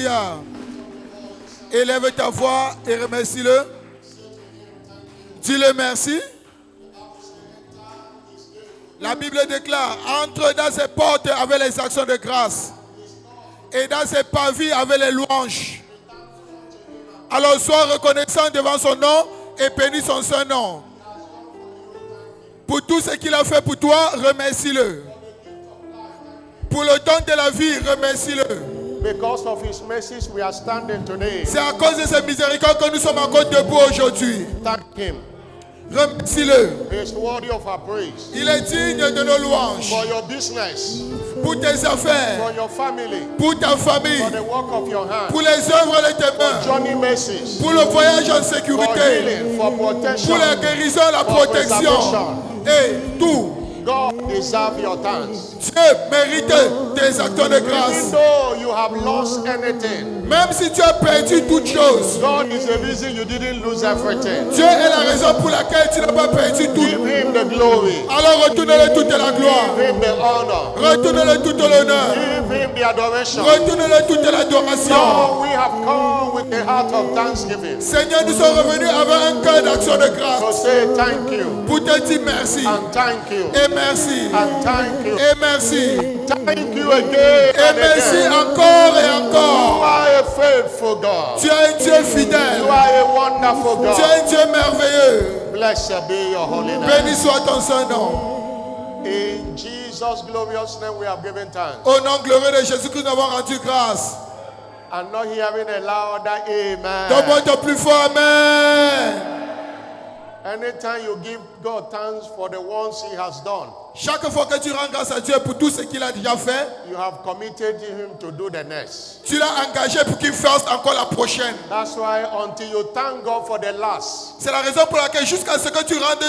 Alléluia. Élève ta voix et remercie-le. Dis-le merci. La Bible déclare, entre dans ses portes avec les actions de grâce et dans ses parvis avec les louanges. Alors sois reconnaissant devant son nom et bénis son saint nom. Pour tout ce qu'il a fait pour toi, remercie-le. Pour le don de la vie, remercie-le. Because of his mercies, we are standing today. C'est à cause de ses miséricordes que nous sommes encore debout aujourd'hui. Thank him. Remercie-le. He is worthy of our praise. Il est digne de nos louanges. For your business, Pour tes affaires, for your family, pour ta famille, for the work of your hands, pour les œuvres de tes for mains, journey mercies, pour le voyage en for sécurité, healing, for protection, pour la guérison, la for protection preservation. et tout. God deserves your thanks. Dieu mérite tes actions de grâce. Even though you have lost anything, Même si tu as perdu toutes choses, God is the reason you didn't lose everything. Dieu est la raison pour laquelle tu n'as pas perdu tout. Give him the glory. Alors retourne-le toute la gloire. Give him the honor. Retourne-le tout l'honneur. Give him the adoration. Retourne-le toute l'adoration. Lord, we have come with a heart of thanksgiving Seigneur, nous sommes revenus avec un cœur d'action de to grâce say thank you pour te dire merci. and thank you Et merci. and thank you. Et merci. Thank you again Et and merci again. encore et You encore. are a faithful God. Tu es un Dieu fidèle. You are a wonderful Tu es God. un Dieu merveilleux. Blessed be your holy name. Béni soit ton saint nom. In Jesus' glorious name we have given thanks. Au nom glorieux de Jésus-Christ, nous avons rendu grâce. I'm not hearing a louder Donne-moi amen. ton plus fort Amen. Anytime you give God thanks for the ones he has done, Chaque fois que tu rends grâce à Dieu pour tout ce qu'il a déjà fait, you have committed him to do the next. tu l'as engagé pour qu'il fasse encore la prochaine. That's why until you thank God for the last, C'est la raison pour laquelle jusqu'à ce que tu rendes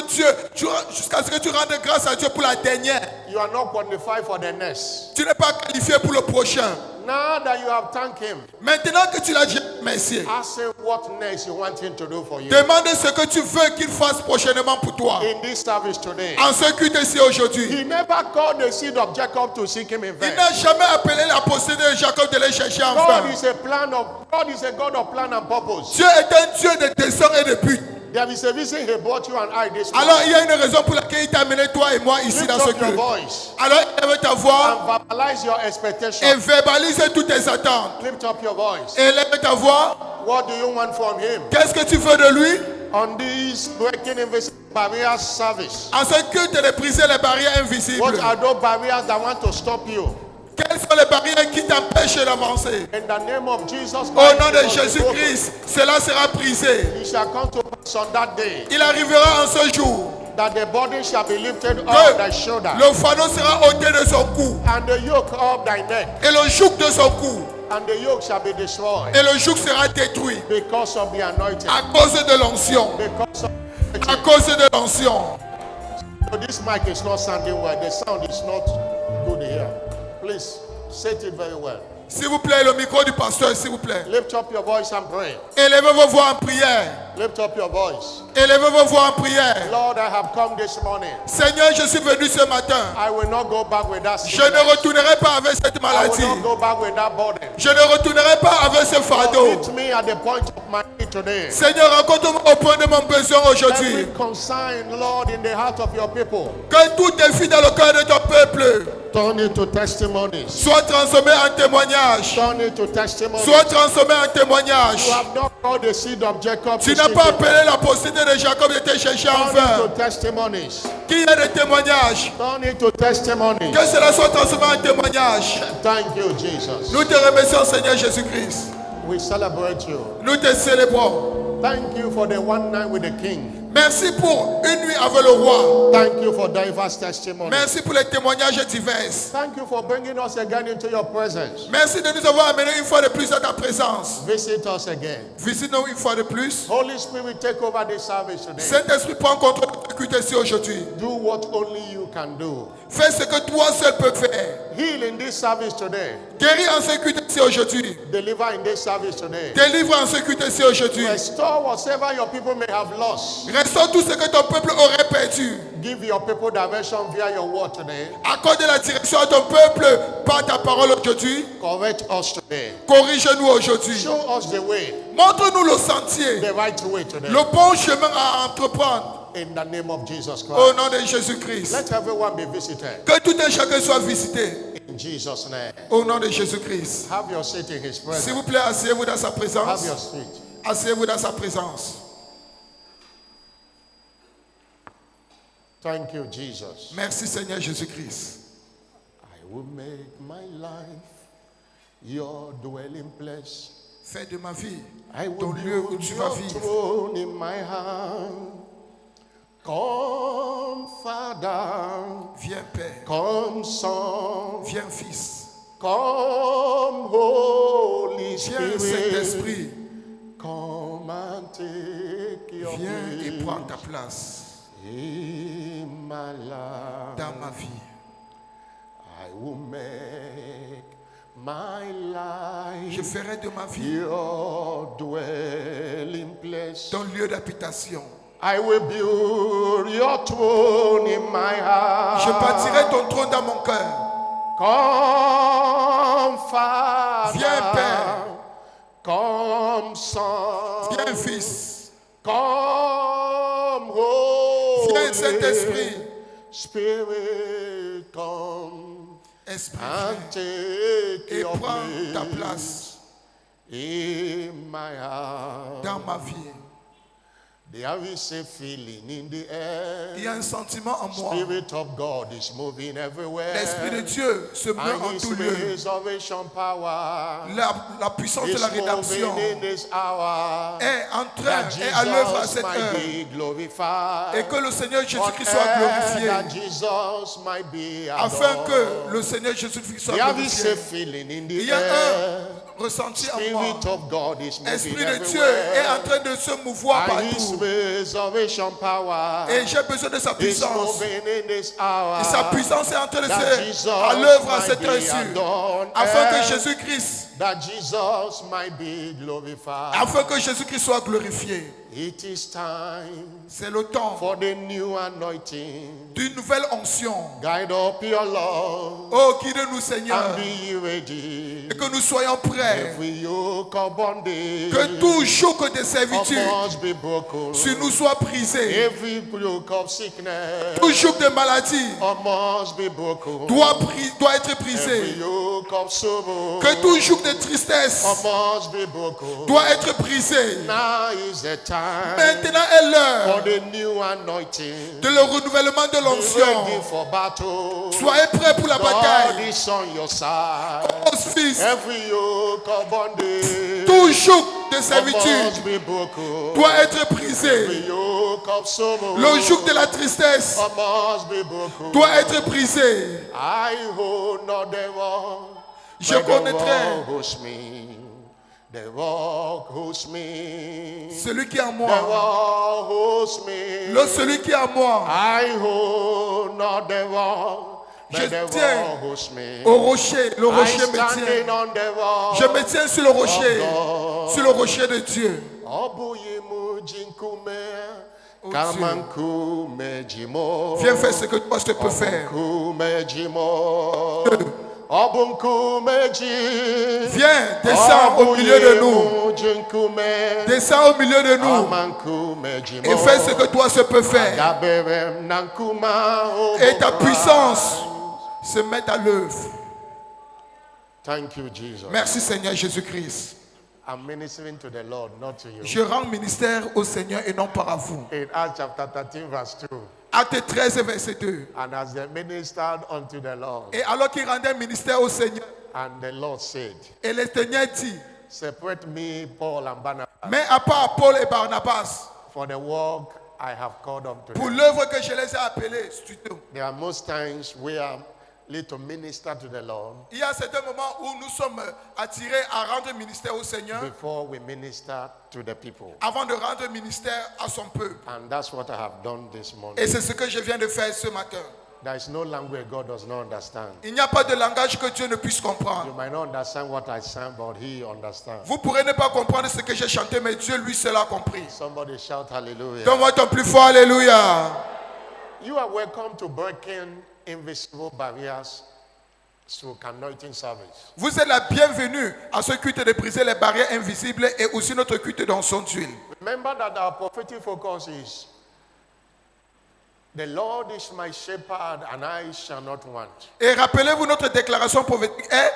jusqu'à ce que tu rendes grâce à Dieu pour la dernière, you are not qualified for the next. tu n'es pas qualifié pour le prochain. Now that you have thanked him, Maintenant que tu l'as déjà remercié, ask him what next you want him to do for you. demande ce que tu veux qu'il fasse prochainement pour toi. In this service today, En ce culte ici aujourd'hui, he never called the seed of Jacob to seek him in il vain. n'a jamais appelé la possédée de Jacob de les chercher en God vain. is a God of plan and purpose. Dieu est un Dieu de dessein et de but. There is a reason he brought you and I this Alors morning. il y a une raison pour laquelle il t'a amené toi et moi ici Lift dans ce up your culte. voice Alors élève ta voix and verbalize your et expectation. verbalise toutes tes attentes. Lift up your voice. Élève ta voix. What do you want from him? Qu'est-ce que tu veux de lui? On this breaking invisible barriers service, En ce culte de briser les barrières invisibles. what are those barriers that want to stop you? Quelles sont les barrières qui t'empêchent d'avancer? In the name of Jesus Au Christ, nom de it must be Jésus-Christ, cela sera brisé. broken. It shall come to pass on that day Il arrivera en ce jour that the burden shall be lifted off thy shoulder que le fardeau sera ôté de son cou and the yoke off thy neck, et le joug de son cou and the yoke shall be destroyed et le joug sera détruit because of the anointing. à cause de l'onction. Because of À cause de l'onction. so this mic is not sounding well. The sound is not good here. Please set it very well. S'il vous plaît, le micro du pasteur, s'il vous plaît. Lift up your voice and pray. Élevez vos voix en prière. Lift up your voice. Élevez vos voix en prière. Lord, I have come this morning. Seigneur, je suis venu ce matin. I will not go back with that Je sickness. ne retournerai pas avec cette I maladie. will not go back with that burden. Je ne retournerai pas avec ce fardeau. Meet me at the point of my need today. Seigneur, rencontre-moi au point de mon besoin Every aujourd'hui. concern, Lord, in the heart of your people, Que tout défi dans le cœur de ton peuple turn it to testimonies. soit transformé en témoignage. Turn it to testimonies. Soit transformé en témoignage. You have not called the seed of Jacob Tu to n'as seek pas him. appelé la possédée de Jacob de te chercher en Turn it vain. to testimonies. Qu'il y ait des témoignages. Turn it to testimonies. Que cela soit transformé en témoignage. Thank you, Jesus. Nous te remercions, Seigneur Jésus-Christ. We celebrate you. Nous te célébrons. Thank you for the one night with the King. Merci pour une nuit avec le roi. Thank you for diverse testimonies. Merci pour les témoignages divers. Thank you for bringing us again into your presence. Merci de nous avoir amenés une fois de plus à ta présence. Visit us again. Visite-nous une fois de plus. Holy Spirit, take over this service today. Saint-Esprit, prends contrôle de ta culte ici aujourd'hui. Do what only you can do. Fais ce que toi seul peux faire. Heal in this service today. Guéris en ce culte ici aujourd'hui. Deliver in this service today. Délivre en ce culte ici aujourd'hui. Restore whatever your people may have lost. Restaure tout ce que ton peuple aurait perdu. Give your people direction via your word today. Accorde la direction à ton peuple par ta parole aujourd'hui. Correct us today. Corrige-nous aujourd'hui. Show us the way, Montre-nous le sentier, the right way today. le bon chemin à entreprendre. In the name of Jesus Au Christ. nom de Jésus-Christ. Let everyone be visited. Que tout un chacun soit visité. In Jesus' name. Au nom de Jésus-Christ. Have your seat in His S'il presence. vous plaît, asseyez-vous dans sa Have présence. your seat. Asseyez-vous dans sa présence. Thank you, Jesus. Merci Seigneur Jésus-Christ. I will make my life your dwelling place. Fais de ma vie I will ton lieu où build tu vas your vivre. throne in my hand. Come, Father. Viens Père, Come, Son. viens Fils, Come, Holy viens Spirit. Saint-Esprit, Come and take your viens et place prends ta place in my life. dans ma vie. I will make my life Je ferai de ma vie your dwelling place. ton lieu d'habitation. I will build your throne in my heart. Je bâtirai ton trône dans mon cœur. Come, Father. Viens, Père. Come, Son. Viens Fils, Come, Holy viens Saint-Esprit. Spirit, come Esprit, and viens take et your prends ta place place in my heart. dans ma vie. There is a feeling in the air. Il y a un sentiment en moi. Spirit of God is moving everywhere. L'Esprit de Dieu se meut And en His tout lieu. resurrection power La puissance de is la rédemption moving in this hour. est en train That et à l'œuvre à Jesus cette might heure. be glorified. Et que le Seigneur Jésus-Christ On soit earth, glorifié. that Jesus might be Afin adored. que le Seigneur Jésus-Christ soit There is a glorifié. feeling in Il the y a air. un ressenti en moi. Spirit of God is moving Esprit de Dieu everywhere. est en train de se mouvoir And His partout. resurrection power Et j'ai besoin de sa is puissance. moving in this hour. Et sa puissance est en train de That se Jesus à l'œuvre à might cette be heure-ci. adored. Afin que And Jésus-Christ, that Jesus might be glorified. afin que Jésus-Christ soit glorifié. It is time C'est le temps for the new anointing. d'une nouvelle onction. Guide up your love Oh, guide-nous Seigneur. and be ready. Et que nous soyons prêts. Every yoke of bondage Que tout joug de servitude must be broken. sur nous soit brisé. Every yoke of sickness Tout joug de maladie must be broken. doit être Every brisé. yoke of sorrow Que tout joug de tristesse must be broken. doit être brisé. Now is the time Maintenant est for l'heure the new anointing. de le renouvellement de Be l'onction. ready for battle. Soyez prêts pour la God bataille. is on your side. Oh, fils, Every yoke of bondage tout joug de servitude must be broken. doit être brisé. Every yoke of sorrow Le joug de la tristesse must be broken. doit être brisé. I hold not the rock. Je but the connaîtrai rock holds me. The rock holds me. celui qui est en The moi. rock holds me. Celui qui est en moi. I hold not the rock. Je But the tiens rock holds me. Au rocher, le I rocher me standing tient. on the rock. Je me tiens sur le rocher, God. sur le rocher de Dieu. Obuyimu jinkume. Oh, Kamankume jimo. Viens faire ce que toi tu peux faire. Obunkume jimo. Obunkume ji. Viens, descends au milieu de nous. Obuyimu jinkume. Descends au milieu de nous Kamankume jimo. et fais ce que toi tu peux faire. Agaberem nankuma Et ta obukra. puissance se met à l'œuvre. Thank you, Jesus. Merci Seigneur Jésus-Christ. I'm ministering to the Lord, not to you. Je rends ministère au Seigneur et non pas à vous. In Acts chapter 13, verse 2. Acte 13, verset 2. And as they ministered unto the Lord, Et alors qu'il rendait ministère au Seigneur, and the Lord said, et le Seigneur dit, separate me, Paul and Barnabas, mais à part Paul et Barnabas, for the work I have called unto pour them. l'œuvre que je les ai appelés, studio. There are most times we are led to minister to the Lord Il y a certains moments où nous sommes attirés à rendre ministère au Seigneur before we minister to the people. avant de rendre ministère à son peuple. And that's what I have done this morning. Et c'est ce que je viens de faire ce matin. There is no language God does not understand. Il n'y a pas de langage que Dieu ne puisse You comprendre. might not understand what I sang, but He understands. Vous pourrez ne pas comprendre ce que j'ai chanté, mais Dieu, lui, seul a compris. Somebody shout hallelujah. Donne-moi ton plus fort, alléluia. You are welcome to breaking invisible barriers through anointing service. Vous êtes la bienvenue à ce culte de briser les barrières invisibles et aussi notre culte dans son d'huile. Remember that our prophetic focus is the Lord is my shepherd and I shall not want. Et rappelez-vous, notre déclaration prophétique est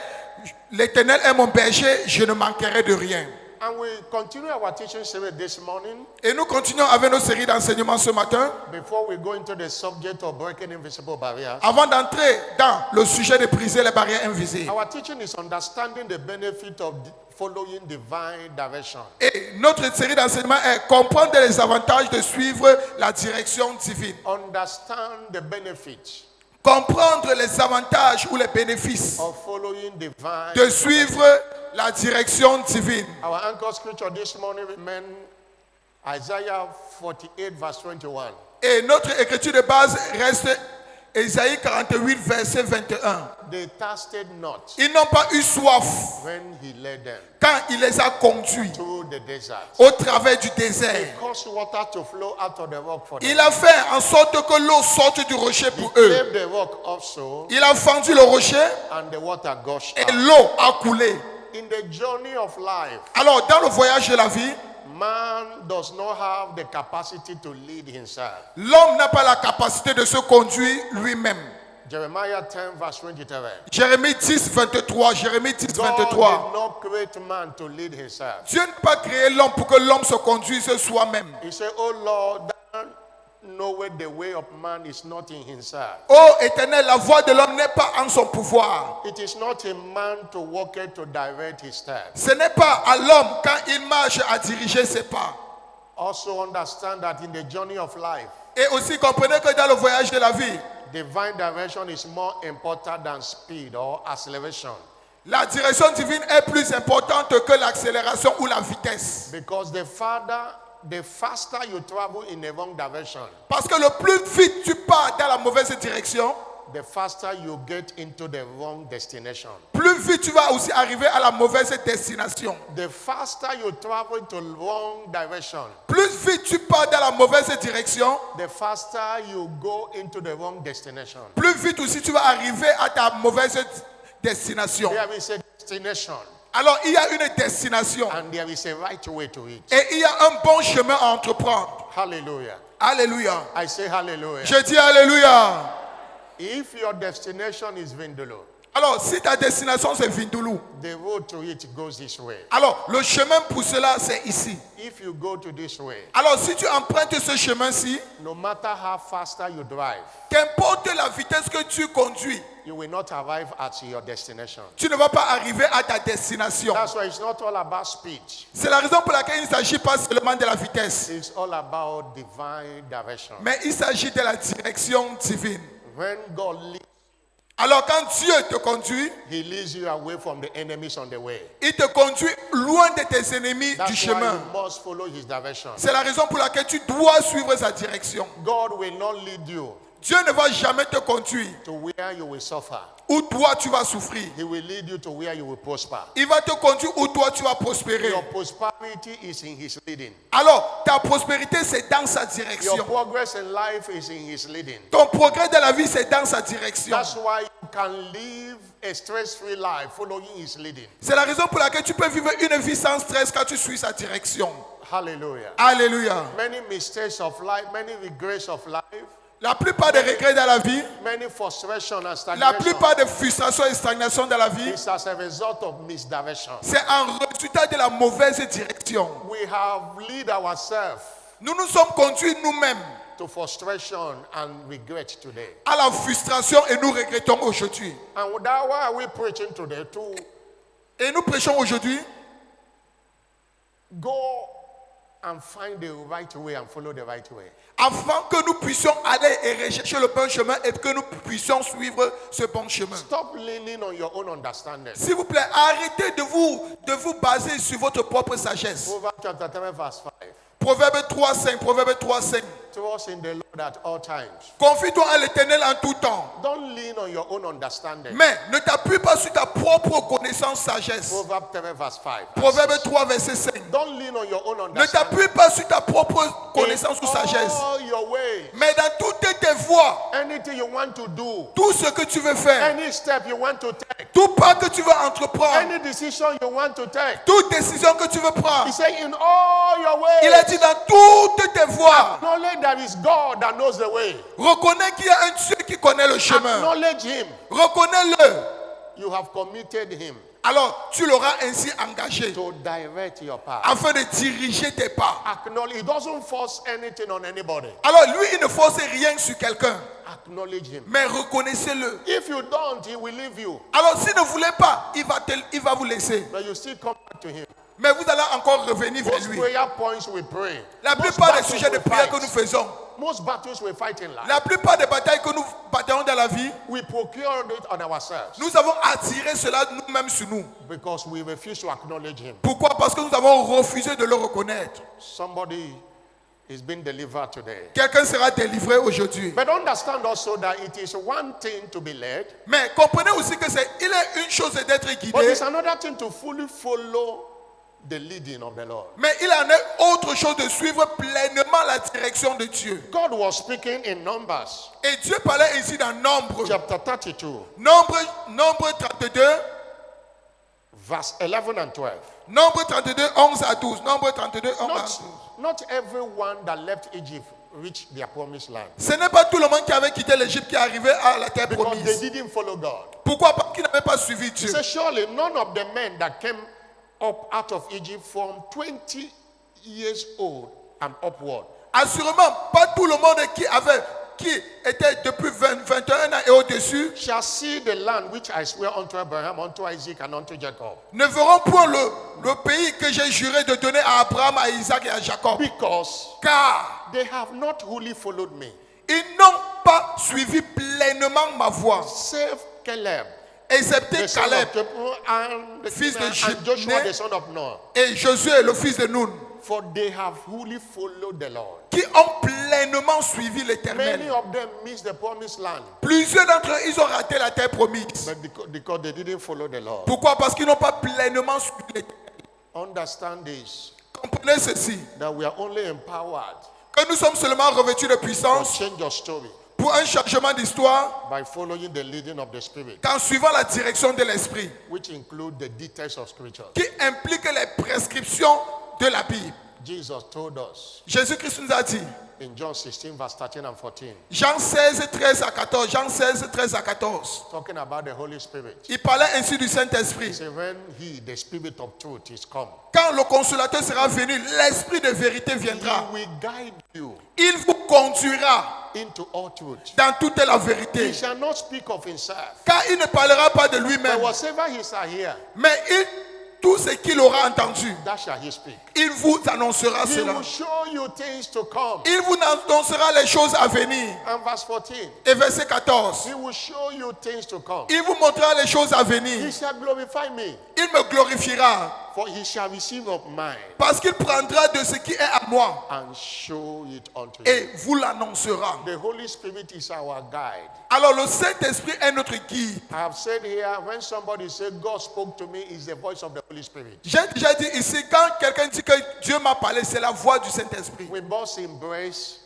l'Éternel est mon berger, je ne manquerai de rien. And we continue our teaching series this morning. Et nous continuons avec nos séries d'enseignements ce matin. Before we go into the subject of breaking invisible barriers, Avant d'entrer dans le sujet de briser les barrières invisibles. our teaching is understanding the benefit of following divine direction. Et notre série d'enseignements est comprendre les avantages de suivre la direction divine. Understand the benefit Comprendre les avantages ou les bénéfices of following divine. de suivre la direction divine. Our anchor scripture this morning remain Isaiah 48 verse 21. Et notre écriture de base reste Ésaïe 48, verset 21. They thirsted not Ils n'ont pas eu soif when he led them quand il les a conduits through the desert. au travers du He désert. caused water to flow out of the rock for them. Il a fait en sorte que l'eau sorte du rocher pour eux. Clave the rock also, Il a fendu le rocher and the water gushed et out. l'eau a coulé. In the journey of life, Alors, dans le voyage de la vie, man does not have the capacity to lead himself. l'homme n'a pas la capacité de se conduire lui-même. Jeremiah 10 verse 23. Jérémie 10, 23. Jérémie 10, God 23. did not create man to lead himself. Dieu n'a pas créé l'homme pour que l'homme se conduise soi-même. He said, "Oh Lord, thou knowest the way of man is not in himself. Ô Éternel, la voix de l'homme n'est pas en son pouvoir. It is not a man to walk it to direct his steps." Ce n'est pas à l'homme quand il marche à diriger ses pas. Also understand that in the journey of life, Et aussi comprenez que dans le voyage de la vie, divine direction is more important than speed or acceleration. la direction divine est plus importante que l'accélération ou la vitesse. Because the faster you travel in the wrong direction, Parce que le plus vite tu pars dans la mauvaise direction, the faster you get into the wrong destination. plus vite tu vas aussi arriver à la mauvaise destination. The faster you travel to wrong direction, Plus vite tu pars dans la mauvaise direction, the faster you go into the wrong destination. plus vite aussi tu vas arriver à ta mauvaise destination. There is a destination Alors il y a une destination and there is a right way to it. et il y a un bon chemin à entreprendre. Hallelujah. Alléluia. I say hallelujah. Je dis alléluia. If your destination is Vindolo, Alors si ta destination c'est Vindulu, the road to it goes this way. alors le chemin pour cela c'est ici. If you go to this way, Alors si tu empruntes ce chemin-ci, no matter how faster you drive, qu'importe la vitesse que tu conduis, you will not arrive at your destination. tu ne vas pas arriver à ta destination. That's why it's not all about speed. C'est la raison pour laquelle il ne s'agit pas seulement de la vitesse, It's all about divine direction. mais il s'agit de la direction divine. When God leads, Alors quand Dieu te conduit, He leads you away from the enemies on the way. il te conduit loin de tes ennemis du That's why chemin. you must follow His direction. C'est la raison pour laquelle tu dois suivre sa direction. God will not lead you Dieu ne va jamais te conduire to where you will suffer. où toi tu vas souffrir. He will lead you to where you will prosper. Il va te conduire où toi tu vas prospérer. Your prosperity is in His leading. Alors ta prospérité c'est dans sa Your direction. progress in life is in His leading. Ton progrès de la vie c'est dans sa direction. That's why you can live a stress-free life following His leading. C'est la raison pour laquelle tu peux vivre une vie sans stress quand tu suis sa direction. Hallelujah. Alléluia. Many mistakes of life, many regrets of life, La plupart des regrets dans la vie, many frustration and la stagnation plupart des frustrations et stagnations dans la vie, is as a result of misdirection. c'est un résultat de la mauvaise direction. We have lead ourselves Nous nous sommes conduits nous-mêmes to frustration and regret today. à la frustration et nous regrettons aujourd'hui. And that why are we preaching today? To Et nous prêchons aujourd'hui, go and find the right way and follow the right way. afin que nous puissions aller et rechercher le bon chemin et que nous puissions suivre ce bon chemin. Stop leaning on your own understanding. S'il vous plaît, arrêtez de vous baser sur votre propre sagesse. Proverbs chapter 3 verse 5. Proverbe 3.5, Proverbe 3.5. trust in the Lord at all times. Confie-toi à l'Éternel en tout temps. Don't lean on your own understanding. Mais ne t'appuie pas sur ta propre connaissance sagesse. Proverbs 3 verse 5. Proverbe 3, verset 5. Don't lean on your own Ne understanding. t'appuie pas sur ta propre connaissance ou In sagesse. all your ways, Mais dans toutes tes voies, anything you want to do, tout ce que tu veux faire, any step you want to take, tout pas que tu veux entreprendre, any decision you want to take, toute décision que tu veux prendre, he said, in all your il a ways, dit dans toutes tes voies, acknowledge there is God that knows the way. reconnais qu'il y a un Dieu qui connaît le chemin. Acknowledge him. Reconnais-le. You have committed him Alors tu l'auras ainsi engagé to direct your path. afin de diriger tes pas. Acknowledge. He doesn't force anything on anybody. Alors lui, il ne force rien sur quelqu'un, Acknowledge him. mais reconnaissez-le. If you don't, he will leave you. Alors s'il ne voulait pas, il va vous laisser. But you still come back to him. Mais vous allez encore revenir vers Most lui. prayer points we pray. La Most plupart des battles sujets de we prière fight. que nous faisons, Most battles we fight in life, la plupart des batailles que nous bataillons dans la vie, we procure it on ourselves nous avons attiré cela nous-mêmes sur nous. because we refuse to acknowledge him. Pourquoi? Parce que nous avons refusé de le reconnaître. Somebody is being delivered today. Quelqu'un sera délivré aujourd'hui. But understand also that it is one thing to be led, Mais comprenez aussi que il est une chose d'être but guidé, it's another thing to fully follow the leading of the Lord. mais il en est autre chose de suivre pleinement la direction de Dieu. God was speaking in Numbers Et Dieu parlait ici dans Nombre. chapter 32, Nombre 32, verse 11 and 12. Nombre 32, 11 à 12. Nombre 32, 11 à 12. Not everyone that left Egypt reached their promised land Ce n'est pas tout le monde qui avait quitté l'Égypte qui est arrivé à la terre because they promise. didn't follow God. Pourquoi? Parce qu'ils n'avaient pas suivi He Dieu. said, surely none of the men that came up out of Egypt from 20 years old and upward Assurément, pas tout le monde qui était depuis 21 ans et au-dessus shall see the land which I swear unto Abraham, unto Isaac, and unto Jacob. ne verront point le pays que j'ai juré de donner à Abraham, à Isaac et à Jacob. Because Car they have not wholly followed me, ils n'ont pas suivi pleinement ma voie, save Caleb, excepté the son Caleb of Jephunneh, and, fils de and Joshua, the Jephunneh, son of Nun. et Josué, le fils de Nun, For they have wholly followed the Lord. qui ont pleinement suivi Many l'Éternel. of them missed the promised land, Plusieurs d'entre eux, ils ont raté la terre promise. but because they didn't follow the Lord. Pourquoi? Parce qu'ils n'ont pas pleinement suivi l'Éternel. Understand this, Comprenez ceci, that we are only empowered que nous sommes seulement revêtus de to puissance change your story pour un changement d'histoire by following the leading of the Spirit, qu'en suivant la direction de l'Esprit, which include the details of Scripture. qui implique les prescriptions de la Bible. Jesus told us Jésus-Christ nous a dit, in John 16, verse 13 and 14, Jean 16, 13 à 14, Jean 16, 13 à 14, talking about the Holy Spirit. il parlait ainsi du He Saint-Esprit. said, when He, the Spirit of truth, is come, Quand le consolateur sera venu, l'Esprit de vérité He viendra. will guide you Il vous conduira into all truth. dans toute la He vérité. shall not speak of Himself, Car il ne parlera pas de but lui-même, whatsoever He shall hear, mais tout ce qu'il aura entendu, that shall He speak. il vous annoncera He cela. will show you things to come. Il vous annoncera les choses à venir. And verse 14, Et verset 14, He will show you things to come. il vous montrera les choses à He venir. shall glorify me, Il me glorifiera for He shall receive of mine parce qu'il prendra de ce qui est à moi and show it unto you. et vous l'annoncera. The Holy Spirit is our guide. Alors le Saint-Esprit est notre guide. I have said here, when somebody says God spoke to me, it's the voice of the Holy Spirit. J'ai déjà dit ici, quand quelqu'un dit que Dieu m'a parlé, c'est la voix du Saint-Esprit. We must embrace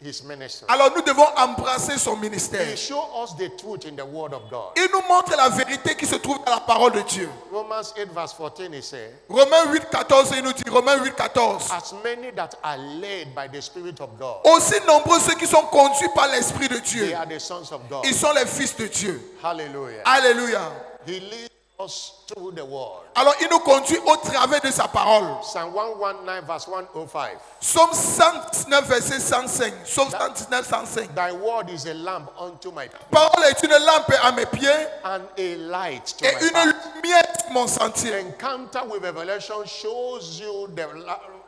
His ministry. Alors nous devons embrasser son He ministère. shows us the truth in the Word of God. Il nous montre la vérité qui se trouve dans la parole de Dieu. Romans 8, verse 14, he said, Romains 8, 14, il nous dit, Romains 8, 14. as many that are led by the Spirit of God, Aussi nombreux ceux qui sont conduits par l'Esprit de they Dieu, are the sons of God. ils sont les fils de Dieu. Hallelujah. Alléluia. He leads us through the Word. Alors il nous conduit au travers de sa parole. Psalm 119, verse 105. Psaume 119, verset 105. Psaume 119, 105. Thy word is a lamp unto my feet Parole est une lampe à mes pieds and a light to et my une path. lumière sur mon sentier. Encounter with revelation shows you the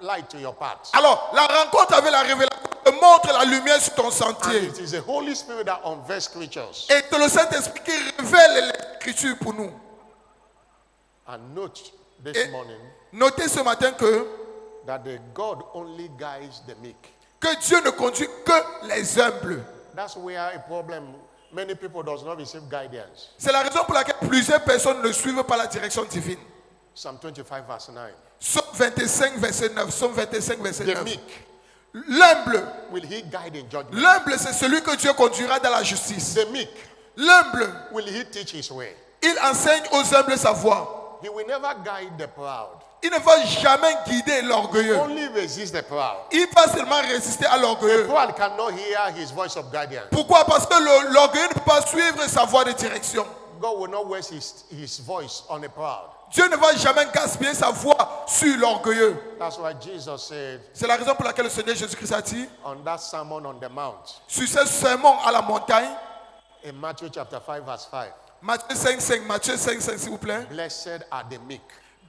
light to your path. Alors, la rencontre avec la révélation te montre la lumière sur ton And sentier. it is the Holy Spirit that unveils scriptures. Et c'est le Saint-Esprit qui révèle l'écriture pour nous. And note this Et morning notez ce matin that the God only guides the meek. que que Dieu ne conduit que les humbles. That's where a problem. Many people does not receive guidance. C'est la raison pour laquelle plusieurs personnes ne suivent pas la direction divine. Psalm 25 verse 9. Psaume 25, verset 9. Psaume 25, verset The 9. meek, L'humble. will he guide in judgment? L'humble, c'est celui que Dieu conduira dans la justice. The meek, L'humble, will he teach his way? il enseigne aux humbles sa voie. He will never guide the proud. Il ne va jamais guider l'orgueilleux. Only resist the proud. Il va seulement résister à The l'orgueilleux. proud cannot hear his voice of guidance. Pourquoi? Parce que l'orgueilleux ne peut pas suivre sa voie de direction. God will not waste his voice on the proud. Dieu ne va jamais gaspiller sa voix sur l'orgueilleux. That's why Jesus said C'est la raison pour laquelle le Seigneur Jésus-Christ a dit, on that sermon on the mount sur ce sermon à la montagne, in Matthew chapter 5 verse 5, Matthieu 5, Matthieu 5, s'il vous plaît. blessed are the meek,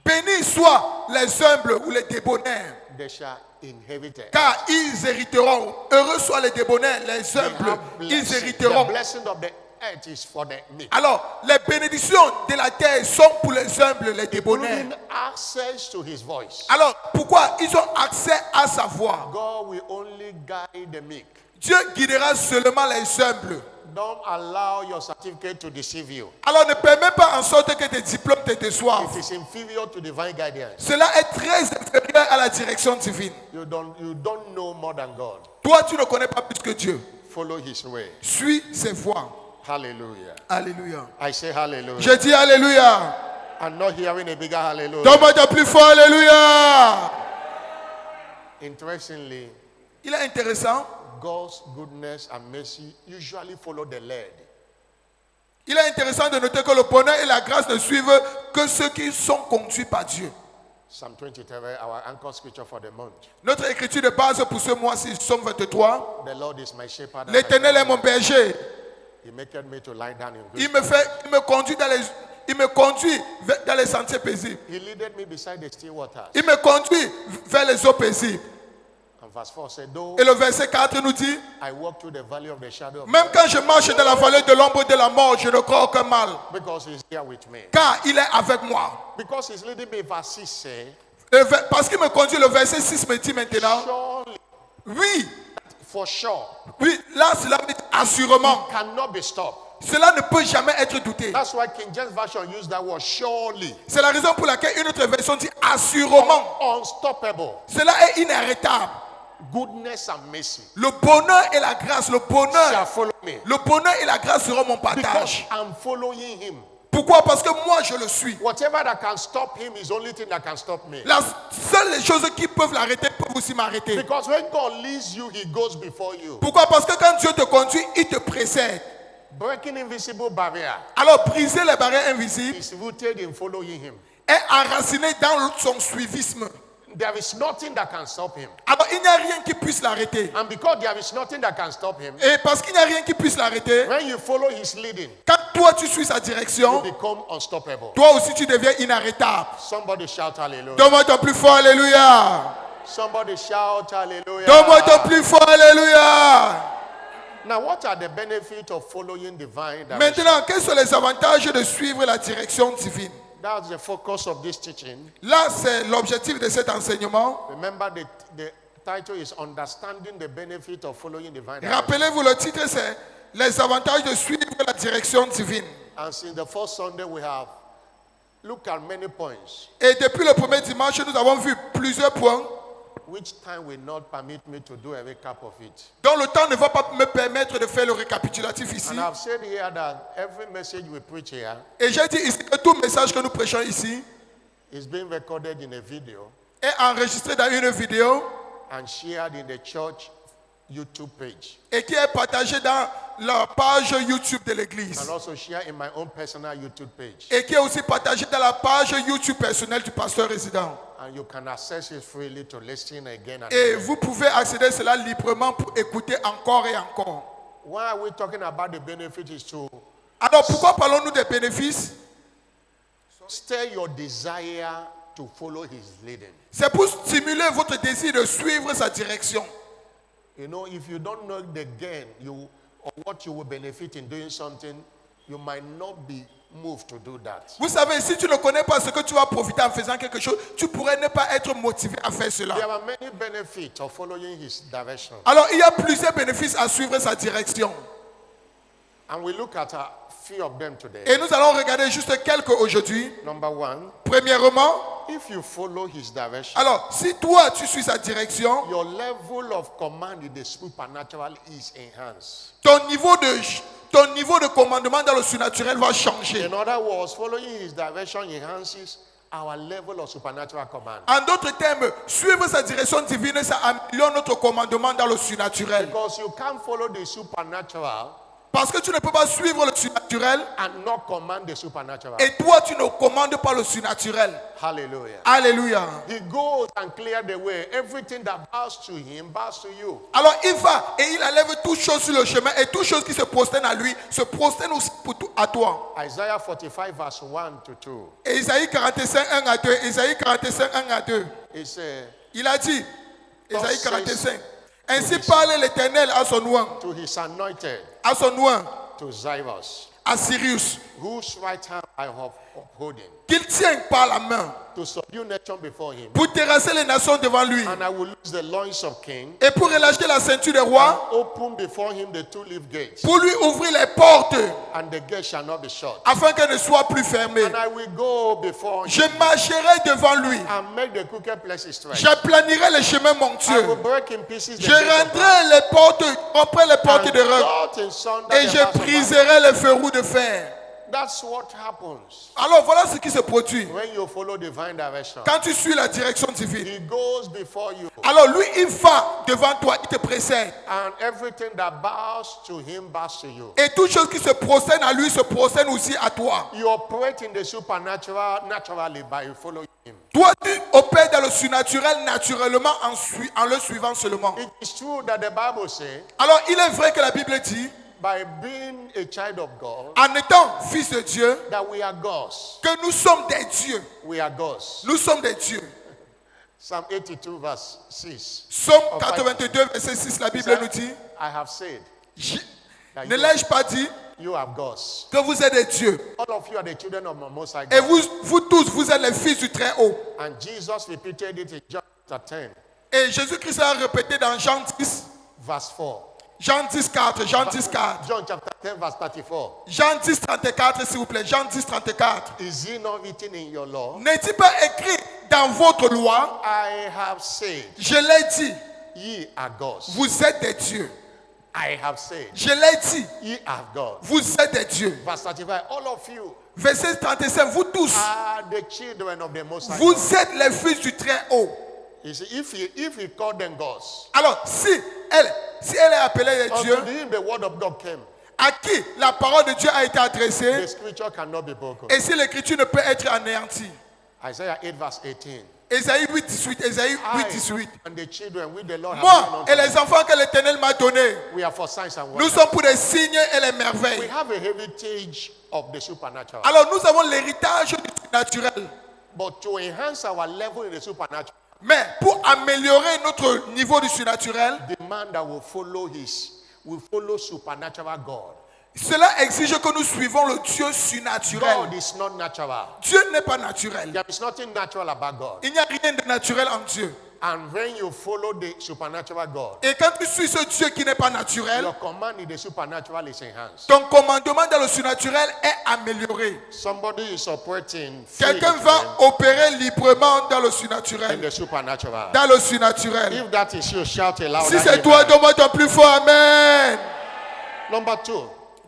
Bénis soient les humbles ou les débonnaires, they shall inherit it. car ils hériteront. Heureux soient les débonnaires, les humbles, ils hériteront. The blessing of the earth is for the meek. Alors, les bénédictions de la terre sont pour les humbles, les débonnaires. Including access to his voice. Alors, pourquoi ils ont accès à sa voix? God will only guide the meek. Dieu guidera seulement les humbles. Don't allow your certificate to deceive you. Alors, ne permets pas en sorte que tes diplômes te déçoivent. It is inferior to divine guidance. Cela est très inférieur à la direction divine. You don't know more than God. Toi, tu ne connais pas plus que Dieu. Follow his way. Suis ses voies. Hallelujah. Alléluia. I say hallelujah. Je dis Alléluia. I'm not hearing a bigger hallelujah. Donne-moi ton plus fort Alléluia. Interestingly, Il est intéressant. God's goodness and mercy usually follow the led. Il est intéressant de noter que le bonheur et la grâce ne suivent que ceux qui sont conduits par Dieu. Psalm 23, our anchor scripture for the month. Notre écriture de base pour ce mois-ci, Psaume 23. The Lord is my shepherd. and L'Éternel I est mon berger. He maketh me to lie down in good Il me conduit dans les sentiers paisibles. He leaded me beside the still waters. Il me conduit vers les eaux paisibles. And verse 4 said, though Et le verset 4 nous dit, I walk through the valley of the shadow of même death, quand je marche dans la vallée de l'ombre de la mort, je ne crois aucun mal, because he's here with me. car il est avec moi. Because he's leading me, verse 6 say, Parce qu'il me conduit, le verset 6 me dit maintenant, surely, oui, for sure, oui, là cela veut dire assurément. cannot be stopped. Cela ne peut jamais être douté. That's why King James Version used that word, surely. C'est la raison pour laquelle une autre version dit assurément. Unstoppable. Cela est inarrêtable. Goodness and mercy Le bonheur et la grâce, le shall bonheur, follow me. le bonheur et la grâce seront mon Because partage. I'm following him. Pourquoi? Parce que moi je le suis. Whatever that can stop him is the only thing that can stop me. La seule chose qui peuvent l'arrêter peuvent aussi m'arrêter. Because when God leads you, he goes before you. Pourquoi? Parce que quand Dieu te conduit, il te précède. Breaking invisible barrier Alors briser les barrières invisibles is rooted in following him. est enraciné dans son suivisme. There is nothing that can stop him. Alors il n'y a rien qui puisse l'arrêter. And because there is nothing that can stop him, Et parce qu'il n'y a rien qui puisse l'arrêter, when you follow his leading, quand toi tu suis sa you direction, become unstoppable. toi aussi tu deviens inarrêtable. Somebody shout hallelujah. Donne-moi ton plus fort Alléluia. Somebody shout hallelujah. Donne-moi ton plus fort Alléluia. Now, what are the benefits of following divine direction? Maintenant, quels sont les avantages de suivre la direction divine? That's the focus of this teaching. Là, c'est l'objectif de cet enseignement. Remember, the title is Understanding the Benefit of Following Divine Direction. Rappelez-vous, le titre c'est les avantages de suivre la direction divine. And since the first Sunday, we have looked at many points, Et depuis le premier dimanche, nous avons vu plusieurs points which time will not permit me to do a recap of it. dont le temps ne va pas me permettre de faire le récapitulatif ici. And I've said here that every message we preach here Et j'ai dit ici que tout message que nous prêchons ici is being recorded in a video est enregistré dans une vidéo and shared in the church YouTube page, et qui est partagé dans la page YouTube de l'église. and also shared in my own personal YouTube page. Et qui est aussi partagé dans la page YouTube personnelle du pasteur résident. And you can access it freely to listen again and Et again. vous pouvez accéder à cela librement pour écouter encore et encore. Why are we talking about the benefit is to Alors pourquoi parlons-nous des bénéfices? stir your desire to follow his leading. C'est pour stimuler votre désir de suivre sa direction. You know, if you don't know the gain or what you will benefit in doing something, you might not be move to do that. Vous savez, si tu ne connais pas ce que tu vas profiter en faisant quelque chose, tu pourrais ne pas être motivé à faire cela. There are many benefits of following his direction. Alors, il y a plusieurs bénéfices à suivre sa direction. And we look at a few of them today. Et nous allons regarder juste quelques aujourd'hui. Number one, Premièrement, if you follow his direction, alors, si toi, tu suis sa direction, your level of command in the supernatural is enhanced. ton niveau de commandement dans le surnaturel va changer. In other words, following his direction enhances our level of supernatural command. En d'autres termes, suivre sa direction divine, ça améliore notre commandement dans le surnaturel. Because you can't follow the supernatural Parce que tu ne peux pas suivre le surnaturel and not command the supernatural. et toi, tu ne commandes pas le surnaturel. Hallelujah. Alléluia. He goes and clears the way. Everything that bows to him bows to you. Alors il va et il enlève toutes choses sur le chemin et toutes choses qui se prosternent à lui se prosternent aussi à toi. Isaiah 45 verse 1 to 2. Et Isaïe 45, 1 à 2. Isaïe 45, 1 à 2. It says, Il a dit, Isaïe 45, ainsi parle l'Éternel à son oint, to his anointed, to Cyrus, à Sirius, whose right hand I have upholding, qu'il tient par la main to subdue nations before him. pour terrasser les nations devant lui And I will loose the loins of kings, et pour relâcher la ceinture des rois, open before him the two-leaf gates, pour lui ouvrir les portes and the gate shall not be shut. afin qu'elles ne soient plus fermées. And I will go before him Je marcherai devant lui, and make the crooked places straight. j'aplanirai les chemins I will monctueux, break in pieces the je gates of brass, rendrai les portes, romprai les portes and de roc cut in sunder et the je bars of iron. briserai les verrous de fer. That's what happens Alors voilà ce qui se produit when you follow divine direction. quand tu suis la direction divine. He goes before you, Alors lui, il va devant toi, il te précède. and everything that bows to him bows to you. Et toutes choses qui se procèdent à lui se procèdent aussi à toi. You operate in the supernatural naturally by following him. Toi, tu opères dans le surnaturel naturellement en le suivant seulement. It is true that the Bible says, Alors il est vrai que la Bible dit, by being a child of God, en étant fils de Dieu, that we are gods. que nous sommes des dieux. We are gods. Nous sommes des dieux. Psalm 82 verse 6. Psaume 82, verset 6, la Bible nous dit, I have said, ne l'ai-je pas dit you are gods. que vous êtes des dieux? All of you are the children of the Most High Et God. vous tous, vous êtes les fils du Très-Haut. And Jesus repeated it in John chapter 10, Et Jésus-Christ a répété dans Jean 10, verse 4. Jean 10, 4, Jean 10, 4. John chapter 10, verse 34. Jean 10, 34, s'il vous plaît. Jean 10, 34. Is it not written in your law? N'est-il pas écrit dans votre loi? I have said, Je l'ai dit, ye are gods. vous êtes des dieux. I have said, Je l'ai dit, ye are gods. vous êtes des dieux. Verse 35, all of you Verset 35, vous tous, are the children of the Most High God. vous êtes les fils du Très-Haut. You see, if he called them gods, Alors, si elle est appelée des unto dieux, him the word of God came, à qui la parole de Dieu a été adressée, the scripture cannot be broken. et si l'écriture ne peut être anéantie. Isaiah 8, verse 18. Ésaïe 8, 18, Ésaïe 8, I 18. and the children which the Lord has Moi given et unto les enfants que l'Éternel m'a donnés, we are for signs and nous wonders. sommes pour des signes et les We merveilles. have a heritage of the supernatural. Alors nous avons l'héritage du naturel. But to enhance our level in the supernatural, Mais pour améliorer notre niveau du surnaturel, the man that will follow supernatural God. cela exige que nous suivons le Dieu surnaturel. God is not natural. Dieu n'est pas naturel. There is nothing natural about God. Il n'y a rien de naturel en Dieu. And when you follow the supernatural God, Et quand tu suis ce Dieu qui n'est pas naturel, your command in the supernatural is enhanced. ton commandement dans le surnaturel est amélioré. Somebody is operating Quelqu'un freely va opérer librement dans le in surnaturel. the supernatural. Dans le surnaturel. If that is you, shout aloud. Si c'est toi, donne-moi ton plus fort Amen. Number 2,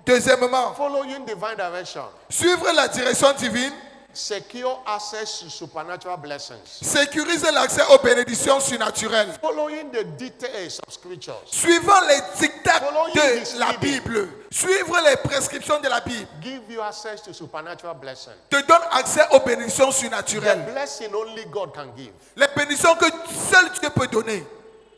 Deuxièmement, following divine direction. suivre la direction divine Secure access to supernatural blessings. sécurise l'accès aux bénédictions surnaturelles. Following the details of scriptures. Suivant les dictats Following de his la leading. Bible, suivre les prescriptions de la Bible, Give you access to supernatural blessings. te donne accès aux bénédictions The surnaturelles. blessing only God can give. Les bénédictions que seul Dieu peut donner.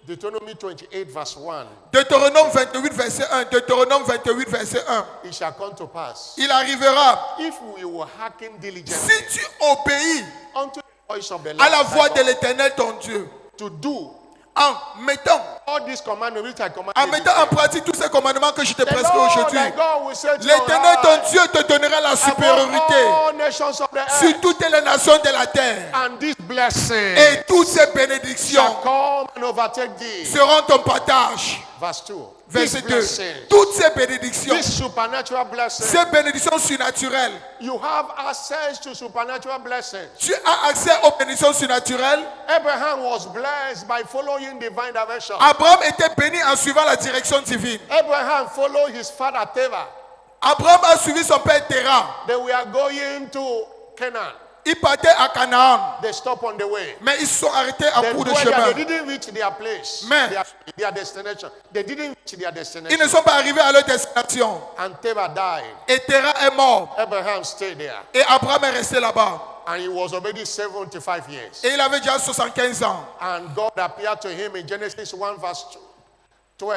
Deuteronomy 28 verse 1. Deutéronome 28, verset 1. Deutéronome 28, verset 1. It shall come to pass, Il arrivera, if we will hearken diligently si tu obéis unto the voice of the à la Lord voix thy de God, l'Éternel ton Dieu, to do en mettant all these commandments which I command en you mettant en today, pratique tous ces commandements que je te the prescris Lord aujourd'hui, thy God will say to l'Éternel ton you, Dieu te donnera la above supériorité all nations of the sur earth, toutes les nations de la terre. and this blessing Et toutes ces shall bénédictions come and overtake thee. seront ton partage. Verse 2. This Verset 2. blessing, Toutes ces bénédictions, this supernatural blessing, ces bénédictions surnaturelles, you have access to supernatural blessings. tu as accès aux bénédictions surnaturelles. Abraham was blessed by following divine direction. Abraham était béni en suivant la direction divine. Abraham followed his father Terah. Abraham a suivi son père Terah. They were going to Canaan. Ils partaient à Canaan, They stopped on the way. mais ils se sont arrêtés en They cours de went there, chemin. they didn't reach their place, Mais- their destination. They didn't reach their Ils ne destination. sont pas arrivés à leur destination. And Terah died. Et Terah est mort. Abraham stayed there. Et Abraham est resté là-bas. And he was already 75 years. Et il avait déjà 75 ans. And God appeared to him in Genesis 1 verse 12.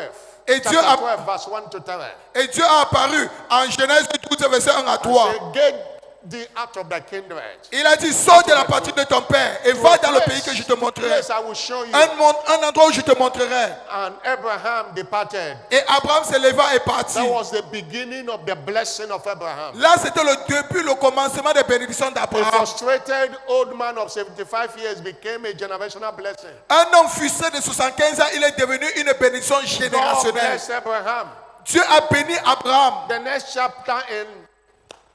Et Chapter Dieu a- 12 verse 1 to 13. Et Dieu a apparu en Genèse 12, verset 1 à 3. Say, get thee out of thy kindred. Il a dit, sors de la patrie de ton père et va dans le pays que je te montrerai. Place I will show you. Un endroit où je te montrerai. And Abraham departed. Et Abraham se leva et partit. That was the beginning of the blessing of Abraham. Là, c'était le début, le commencement des bénédictions A d'Abraham. frustrated old man of 75 years became a generational blessing. Un homme frustré de 75 ans, il est devenu une bénédiction God générationnelle. bless Abraham. Dieu a béni Abraham. The next chapter in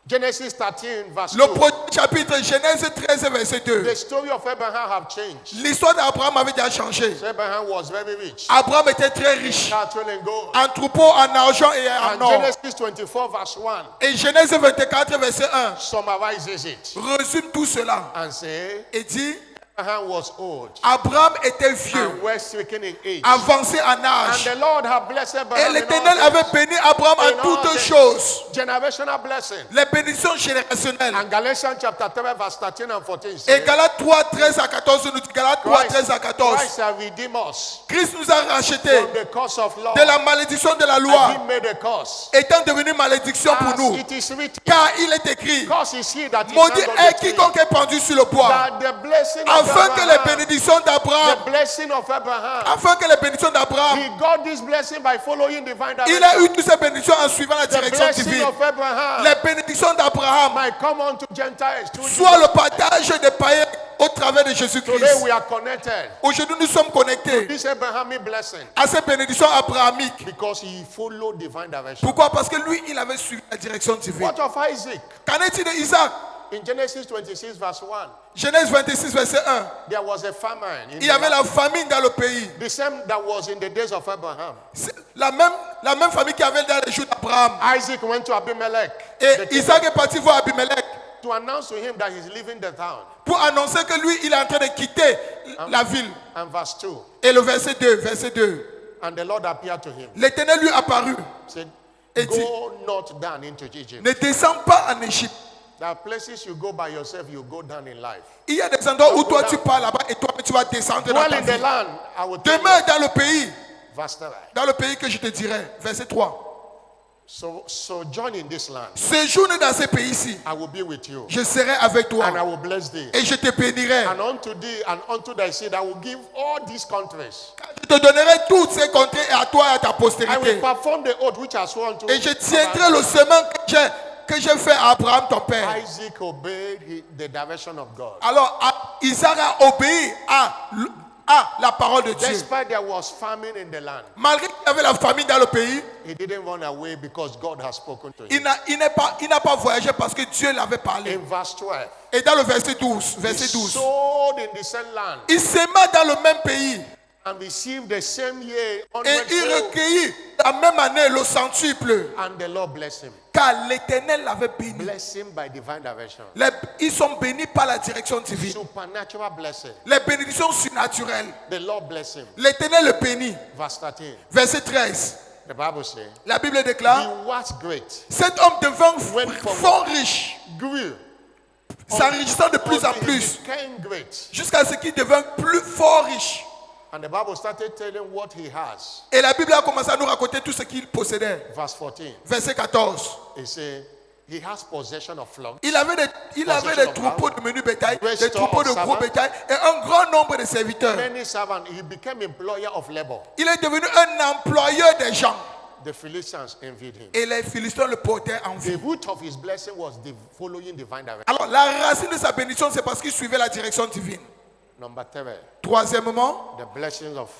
Genesis 13 verse Le 2. premier chapitre, Genèse 13, verset 2. The story of Abraham have changed. L'histoire d'Abraham avait déjà changé. Abraham was very rich. Abraham était très riche. Cattle and gold. En troupeaux, en argent et en And or. Genesis 24 verse 1 Et Genèse 24, verset 1 summarizes it résume tout cela. and say Et dit, Abraham was old Abraham était vieux, and well stricken in age. avancé en And âge. the Lord had blessed Et Abraham in l'Éternel all avait things. béni Abraham In en all toutes things. choses. Generational blessing. Les bénédictions générationnelles. And Galatians chapter 3 verse 13 and 14 Et says, Galates 3, 13 à 14 nous dit, Galates 3, 13 à 14. Christ has redeemed us Christ nous a rachetés from the curse of law. de la malédiction de la And loi, he made a curse. étant devenu malédiction pour As nous. it is written, Car il est écrit, curse is he that is maudit hanged on est the tree. quiconque est pendu sur le bois, That the blessing of afin que les Abraham, bénédictions d'Abraham, the blessing of Abraham, afin que les bénédictions d'Abraham, he got this blessing by following divine il a direction. eu toutes ces bénédictions en suivant la The direction blessing divine. of Abraham Les bénédictions d'Abraham, might come on to Gentiles through soit Jesus. le partage des païens au travers de Today Jésus-Christ. we are connected. Aujourd'hui, nous sommes connectés This Abrahamic blessing à ces bénédictions abrahamiques. because he followed divine direction. Pourquoi? Parce que lui, il avait suivi la direction divine. What of Isaac? Qu'en est-il de Isaac? In Genesis 26 verse 1, Genèse 26, verset 1. there was a famine. In Il y avait the, la famine dans le pays. the same that was in the days of Abraham. C'est la même famille qui avait dans les jours d'Abraham. Isaac went to Abimelech the Et king, Isaac est parti voir Abimelech to announce to him that he's leaving the town. pour annoncer que lui, il est en train de quitter la ville. And verse 2, Et le verset 2. and the Lord appeared to him, L'Éternel lui apparut. said, Et dit, go not down into Egypt. ne descends pas en Égypte. There are places you go by yourself, you go down in life. Il y a des endroits où toi tu pars là-bas et toi tu vas descendre dans Dwell ta in the vie. land, I will tell Demeure you. dans le pays. Verse 3. Dans le pays que je te dirai. Verset 3. So sojourn in this land. Séjourne dans ce pays-ci. I will be with you, Je serai avec and I toi. will bless thee. Et je te bénirai. And unto thee and unto thy seed, I will give all these countries. Je te donnerai toutes ces contrées à toi et à ta I will postérité. perform the oath which I swore unto Et je tiendrai le serment que j'ai fait à Abraham ton père. Isaac obeyed the direction of God. Alors Isaac a obéi à la parole de Dieu. Despite there was famine in the land, Malgré qu'il y avait la famine dans le pays, he didn't run away because God has spoken to him. il n'a pas voyagé parce que Dieu l'avait parlé. In verse 12, Et dans le verset 12, he verset 12, sowed in the same land il s'aima dans le même pays and received the same year et il 100-fold, recueillit la même année le centuple, and the Lord blessed him. car l'Éternel l'avait béni. Bless him by divine direction. Ils sont bénis par la direction divine. Supernatural blessing. Les bénédictions surnaturelles. The Lord bless him. L'Éternel le bénit. Verse 13. Verset 13. The Bible says, La Bible déclare, he was great, cet homme devint Went forward. fort riche, grew, s'enrichissant de plus en until he plus, became great. jusqu'à ce qu'il devint plus fort riche. And the Bible started telling what he has. Et la Bible a commencé à nous raconter tout ce qu'il possédait. Verse 14. Verset 14. It says, He has possession of flocks. Il avait des troupeaux de menus bétail, des troupeaux de gros bétail et un grand nombre de serviteurs. Many servants. He became employer of labor. Il est devenu un employeur des gens. The Philistines envied him. Et les Philistins le portaient en The vue. root of his blessing was following divine direction. Alors la racine de sa bénédiction, c'est parce qu'il suivait la direction divine. Number 3, Troisièmement, the blessings of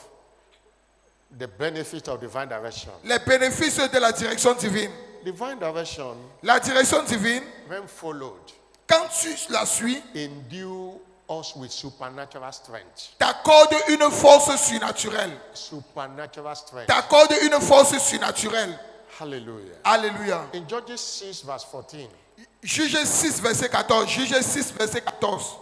the benefit of divine direction. les bénéfices de la direction divine. Divine direction, La direction divine, when followed, quand tu la suis, endue us with supernatural strength. t'accorde une force surnaturelle. Supernatural strength. T'accorde une force surnaturelle. Hallelujah. Alléluia. In Judges 6, verse 14, Juge 6, verset 14. Juge 6, verset 14.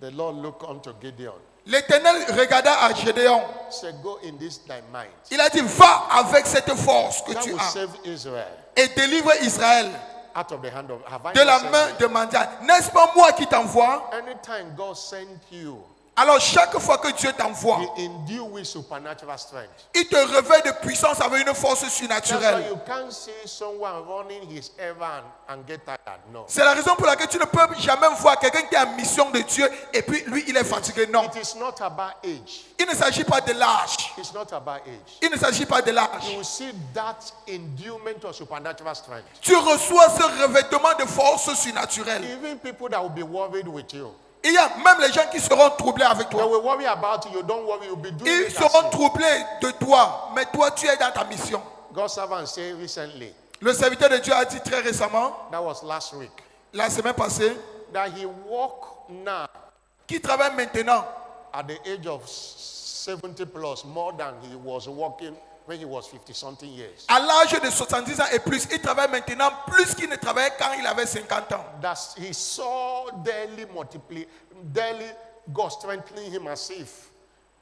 the Lord looked unto Gideon. L'Éternel regarda à Gédéon. Said, go in this thy might. Il a dit, va avec cette force que That tu will as save Israel et délivre Israël out of the hand of. Have I de la not main sent de Madian. N'est-ce pas moi qui t'envoie? you? Anytime God sent you, Alors chaque fois que Dieu t'envoie, He endue with supernatural strength. il te revêt de puissance avec une force That's why surnaturelle. you can't see someone running his errand and get tired. No. C'est la raison pour laquelle tu ne peux jamais voir quelqu'un qui est en mission de Dieu et puis lui il est fatigué. Non. It is not about age. Il ne s'agit pas de l'âge. It's not about age. Il ne s'agit pas de You l'âge. will see that endowment of supernatural strength. Tu reçois ce revêtement de force surnaturelle. Even people that will be worried with you, Il y a même les gens qui seront troublés avec they toi. will worry about you. Don't worry, you'll be doing Ils it. as seront you. troublés de toi, mais toi tu es dans ta mission. God's servant said recently, Le serviteur de Dieu a dit très récemment, that was last week, la semaine passée, that he walk now qui travaille maintenant at the age of 70 plus more than he was walking when he was 50 something years. à l'âge de 70 ans et plus. Il travaille maintenant plus qu'il ne travaillait quand il avait 50 ans. That he saw daily God strengthening him as if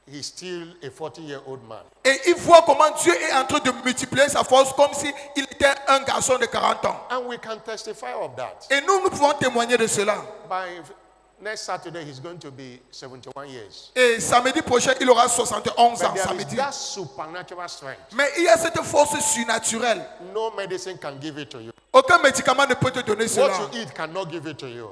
he's still a 40-year-old man. Et il voit comment Dieu est en train de multiplier sa force comme s'il était un garçon de 40 ans. And we can testify of that. Et nous pouvons témoigner de cela. By next Saturday, he's going to be 71 years. Et samedi prochain, il aura 71 ans, But there is samedi. that supernatural strength. Mais il y a cette force surnaturelle. No medicine can give it to you. Aucun médicament ne peut te donner cela. What you eat cannot give it to you.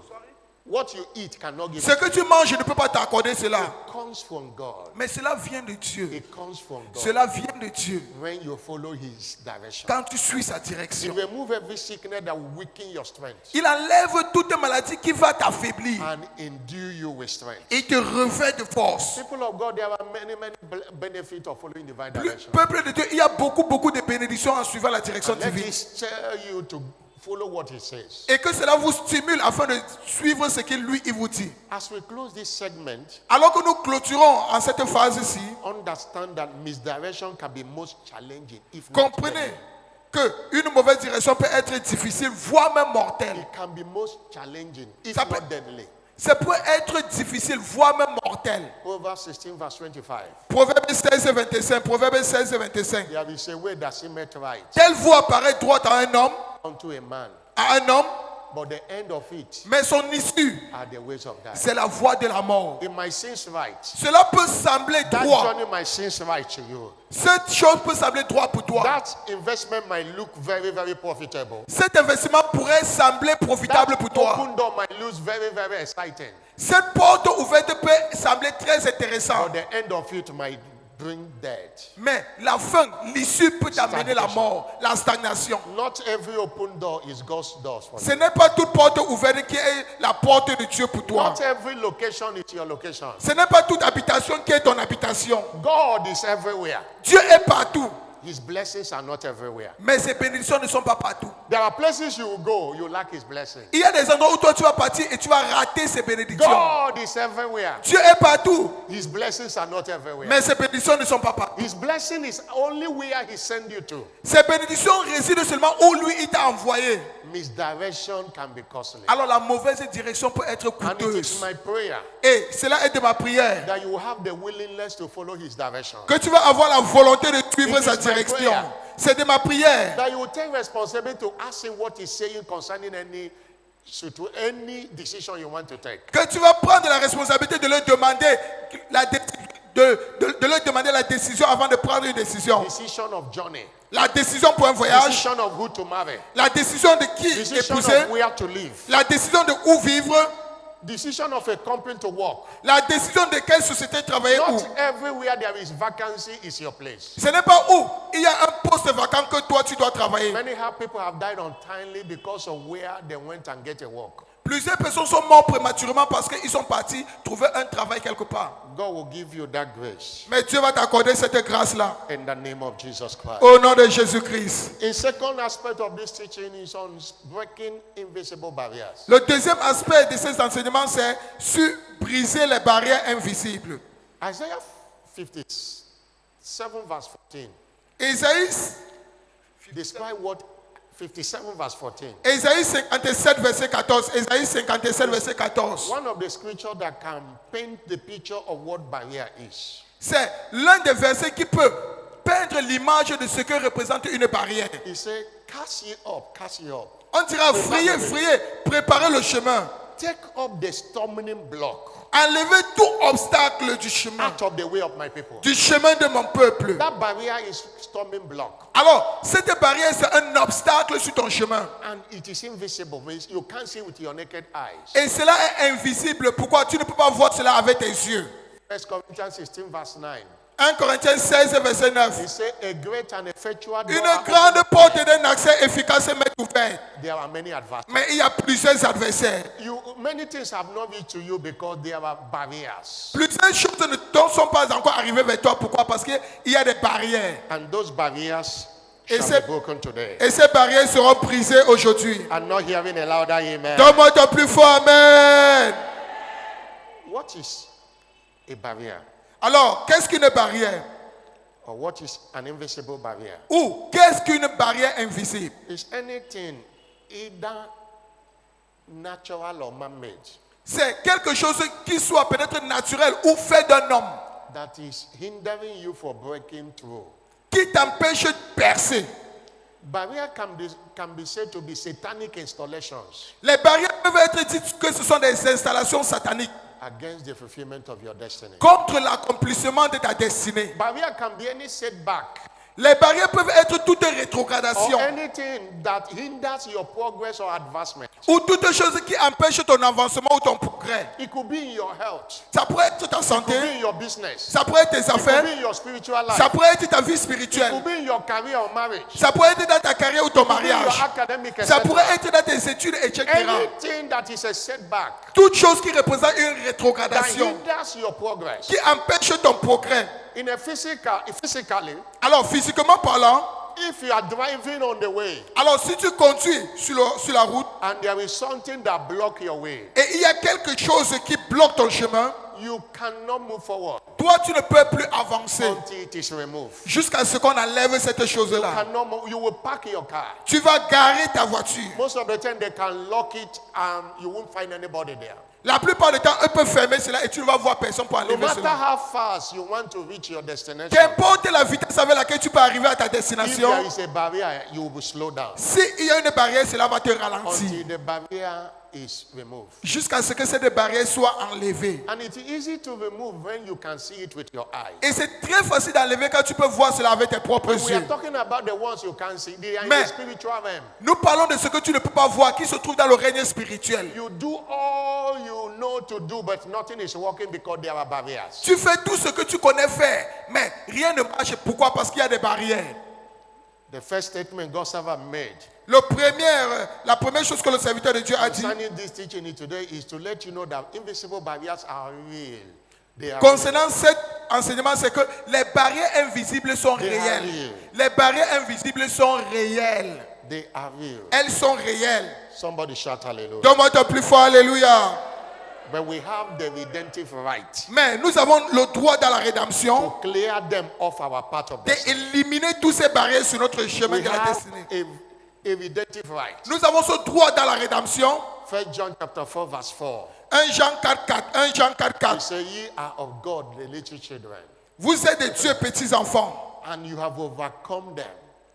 What you eat cannot give Ce it que tu manges ne peut pas t'accorder cela. It comes from God. Mais cela vient de Dieu. It comes from God. Cela vient de Dieu. When you follow his direction. Quand tu suis sa He direction. remove every sickness that will weaken your strength Il enlève toute maladie qui va t'affaiblir. and endue you with strength. Il te revêt de force. People of God, there are many benefits of following divine Le direction. peuple de Dieu, il y a beaucoup de bénédictions en suivant la direction Let divine. this tell you to follow what he says. Et que cela vous stimule afin de suivre ce qu'il lui il vous dit. As we close this segment, Alors que nous clôturons en cette phase-ci, understand that misdirection can be most challenging, if not comprenez qu'une mauvaise direction peut être difficile, voire même mortelle. deadly. It can be most challenging, if Ça peut- not deadly. Ça peut être difficile, voire même mortel. Proverbs 16, verse 25. Proverbe 16 et 25. Proverbe 16 et 25. There is a way that seemeth right Telle voie paraît droite à un homme, unto a man, but but the end of it mais son issue, are the ways of God. c'est la voie de la mort. It might seem right. Cela peut sembler That droit. journey might seem right to you. Cette chose peut sembler droit pour toi. That investment might look very, very profitable. Cet investissement pourrait sembler profitable That pour toi. open door might look very, very exciting. Cette porte ouverte peut sembler très intéressante. But the end of it might bring death. Mais la fin, l'issue peut t'amener la mort, la stagnation. Not every open door is God's door for Ce you. n'est pas toute porte ouverte qui est la porte de Dieu pour toi. Not every location is your location. Ce n'est pas toute habitation qui est ton habitation. God is everywhere. Dieu est partout. His blessings are not everywhere. Mais ses bénédictions ne sont pas partout. There are places you will go, you lack his blessing. Il y a des endroits où toi tu vas partir et tu vas rater ses bénédictions. God is everywhere. Dieu est partout. His blessings are not everywhere. Mais ses bénédictions ne sont pas partout. His blessing is only where he sent you to. Ses bénédictions résident seulement où lui il t'a envoyé. Misdirection can be costly. Alors la mauvaise direction peut être And it is coûteuse. my prayer Et cela est de ma prière. that you will have the willingness to follow his direction. Que tu vas avoir la volonté de suivre It sa is my direction. prayer. C'est de ma prière. That you will take responsibility to ask him what he's saying concerning any decision you want to take. Que tu vas prendre la responsabilité de leur demander de leur demander la décision avant de prendre une décision. Decision of journey. La décision pour un voyage, Decision of who to marry. la décision de qui Decision épouser, of where to live. la décision de où vivre, Decision of a company to work. la décision de quelle société travailler où. Not everywhere there is vacancy is your place. Ce n'est pas où il y a un poste vacant que toi tu dois travailler. Many people have died untimely because of where they went and get a work. Plusieurs personnes sont mortes prématurément parce qu'ils sont partis trouver un travail quelque part. God will give you that grace Mais Dieu va t'accorder cette grâce-là in the name of Jesus Christ. au nom de Jésus-Christ. In second aspect of this teaching is on breaking invisible barriers. Le deuxième aspect de ces enseignements, c'est sur briser les barrières invisibles. Isaiah 57 verse 14. Isaïe Describe what 57 verse 14. Isaïe 57, verset 14. Isaïe 57, verset 14. One of the scriptures that can paint the picture of what barrier is. C'est l'un des versets qui peut peindre l'image de ce que représente une barrière. He said, cast ye up, cast ye up. On dira, frayez, frayez, préparez le chemin. Take up the stumbling block Enlevez tout obstacle du chemin. out of the way of my people. Du chemin de mon peuple. That barrier is stumbling block. Alors, cette barrière, c'est un obstacle sur ton chemin. And it is invisible. Means you can't see with your naked eyes. Et cela est invisible. Pourquoi tu ne peux pas voir cela avec tes yeux? 1 Corinthians 16 verse 9. 1 Corinthiens 16, verset 9. He said, a great and effectual door. Une grande porte d'un accès efficace m'est ouverte. There are many adversaries. Mais il y a plusieurs adversaires. Many things have not reached to you because there are barriers. Plusieurs choses ne sont pas encore arrivées vers toi. Pourquoi? Parce qu'il y a des barrières. And those barriers Et shall ces- be broken today. Et ces barrières seront brisées aujourd'hui. I'm not hearing a louder amen. Donne-moi ton plus fort amen. What is a barrier? Alors, qu'est-ce qu'une barrière? Or what is an invisible barrier? Ou qu'est-ce qu'une barrière invisible? Is anything either natural or man-made C'est quelque chose qui soit peut-être naturel ou fait d'un homme that is hindering you for breaking through? qui t'empêche de percer. Barrier can be said to be satanic installations Les barrières peuvent être dites que ce sont des installations sataniques against the fulfillment of your destiny. contre l'accomplissement de ta destinée. Barrier can be any setback Les barrières peuvent être toute or rétrogradation anything that hinders your progress or advancement. ou toute chose qui empêche ton avancement ou ton progrès. It could be in your health, Ça pourrait être ta it could be santé, in your business, ça pourrait être tes it could affaires, be in your spiritual life, ça pourrait être ta vie it spirituelle, could be in your career or marriage, it ça pourrait être dans ta carrière ou ton could be in your mariage, academic, ça etc. pourrait être dans tes études, etc. Anything that is a setback Toute chose qui représente une that rétrogradation, hinders your progress. qui empêche ton progrès. Physically, Alors, physiquement parlant, if you are driving on the way alors si tu conduis sur la route and there is something that blocks your way, et il y a quelque chose qui bloque ton chemin, you cannot move forward toi, tu ne peux plus avancer until it is removed. jusqu'à ce qu'on enlève cette chose-là. Cannot move. You will park your car. Tu vas garer ta voiture. Most of the time they can lock it and you won't find anybody there. La plupart du temps, eux peuvent fermer cela et tu ne vas voir personne pour No enlever matter cela. how fast you want to reach your destination, Qu'importe la vitesse avec laquelle tu peux arriver à ta if there destination, is a barrier, you will slow down s'il y a une barrière, cela va te ralentir until the barrier is removed. jusqu'à ce que cette barrière soit enlevée. And it's easy to remove when you can see it with your eyes. Et c'est très facile d'enlever quand tu peux voir cela avec tes propres We are yeux. talking about the ones you can't see. They are in Mais- the spiritual realm. Nous parlons de ce que tu ne peux pas voir, qui se trouve dans le règne spirituel. You do all you know to do, but nothing is working because there are barriers. Tu fais tout ce que tu connais faire, mais rien ne marche. Pourquoi? Parce qu'il y a des barrières. The first statement God servant made La première chose que le serviteur de Dieu a dit concerning this teaching today is to let you know that invisible barriers are real. They are concernant cet enseignement, c'est que les barrières invisibles sont They are réelles. real. Les barrières invisibles sont réelles. They are real. Elles sont réelles. Somebody shout hallelujah. Donne-moi ton plus fort, alléluia. But we have the redemptive right Mais nous avons le droit dans la rédemption to clear them off our path of destiny. d'éliminer toutes ces barrières sur notre chemin We de la have destinée. a redemptive right. Nous avons ce droit dans la rédemption. 1 John chapter 4 verse 4. 1 Jean 4, 4. 1 Jean 4, He 4. said, ye are of God, the little children, Vous êtes des dieux petits enfants and you have overcome them.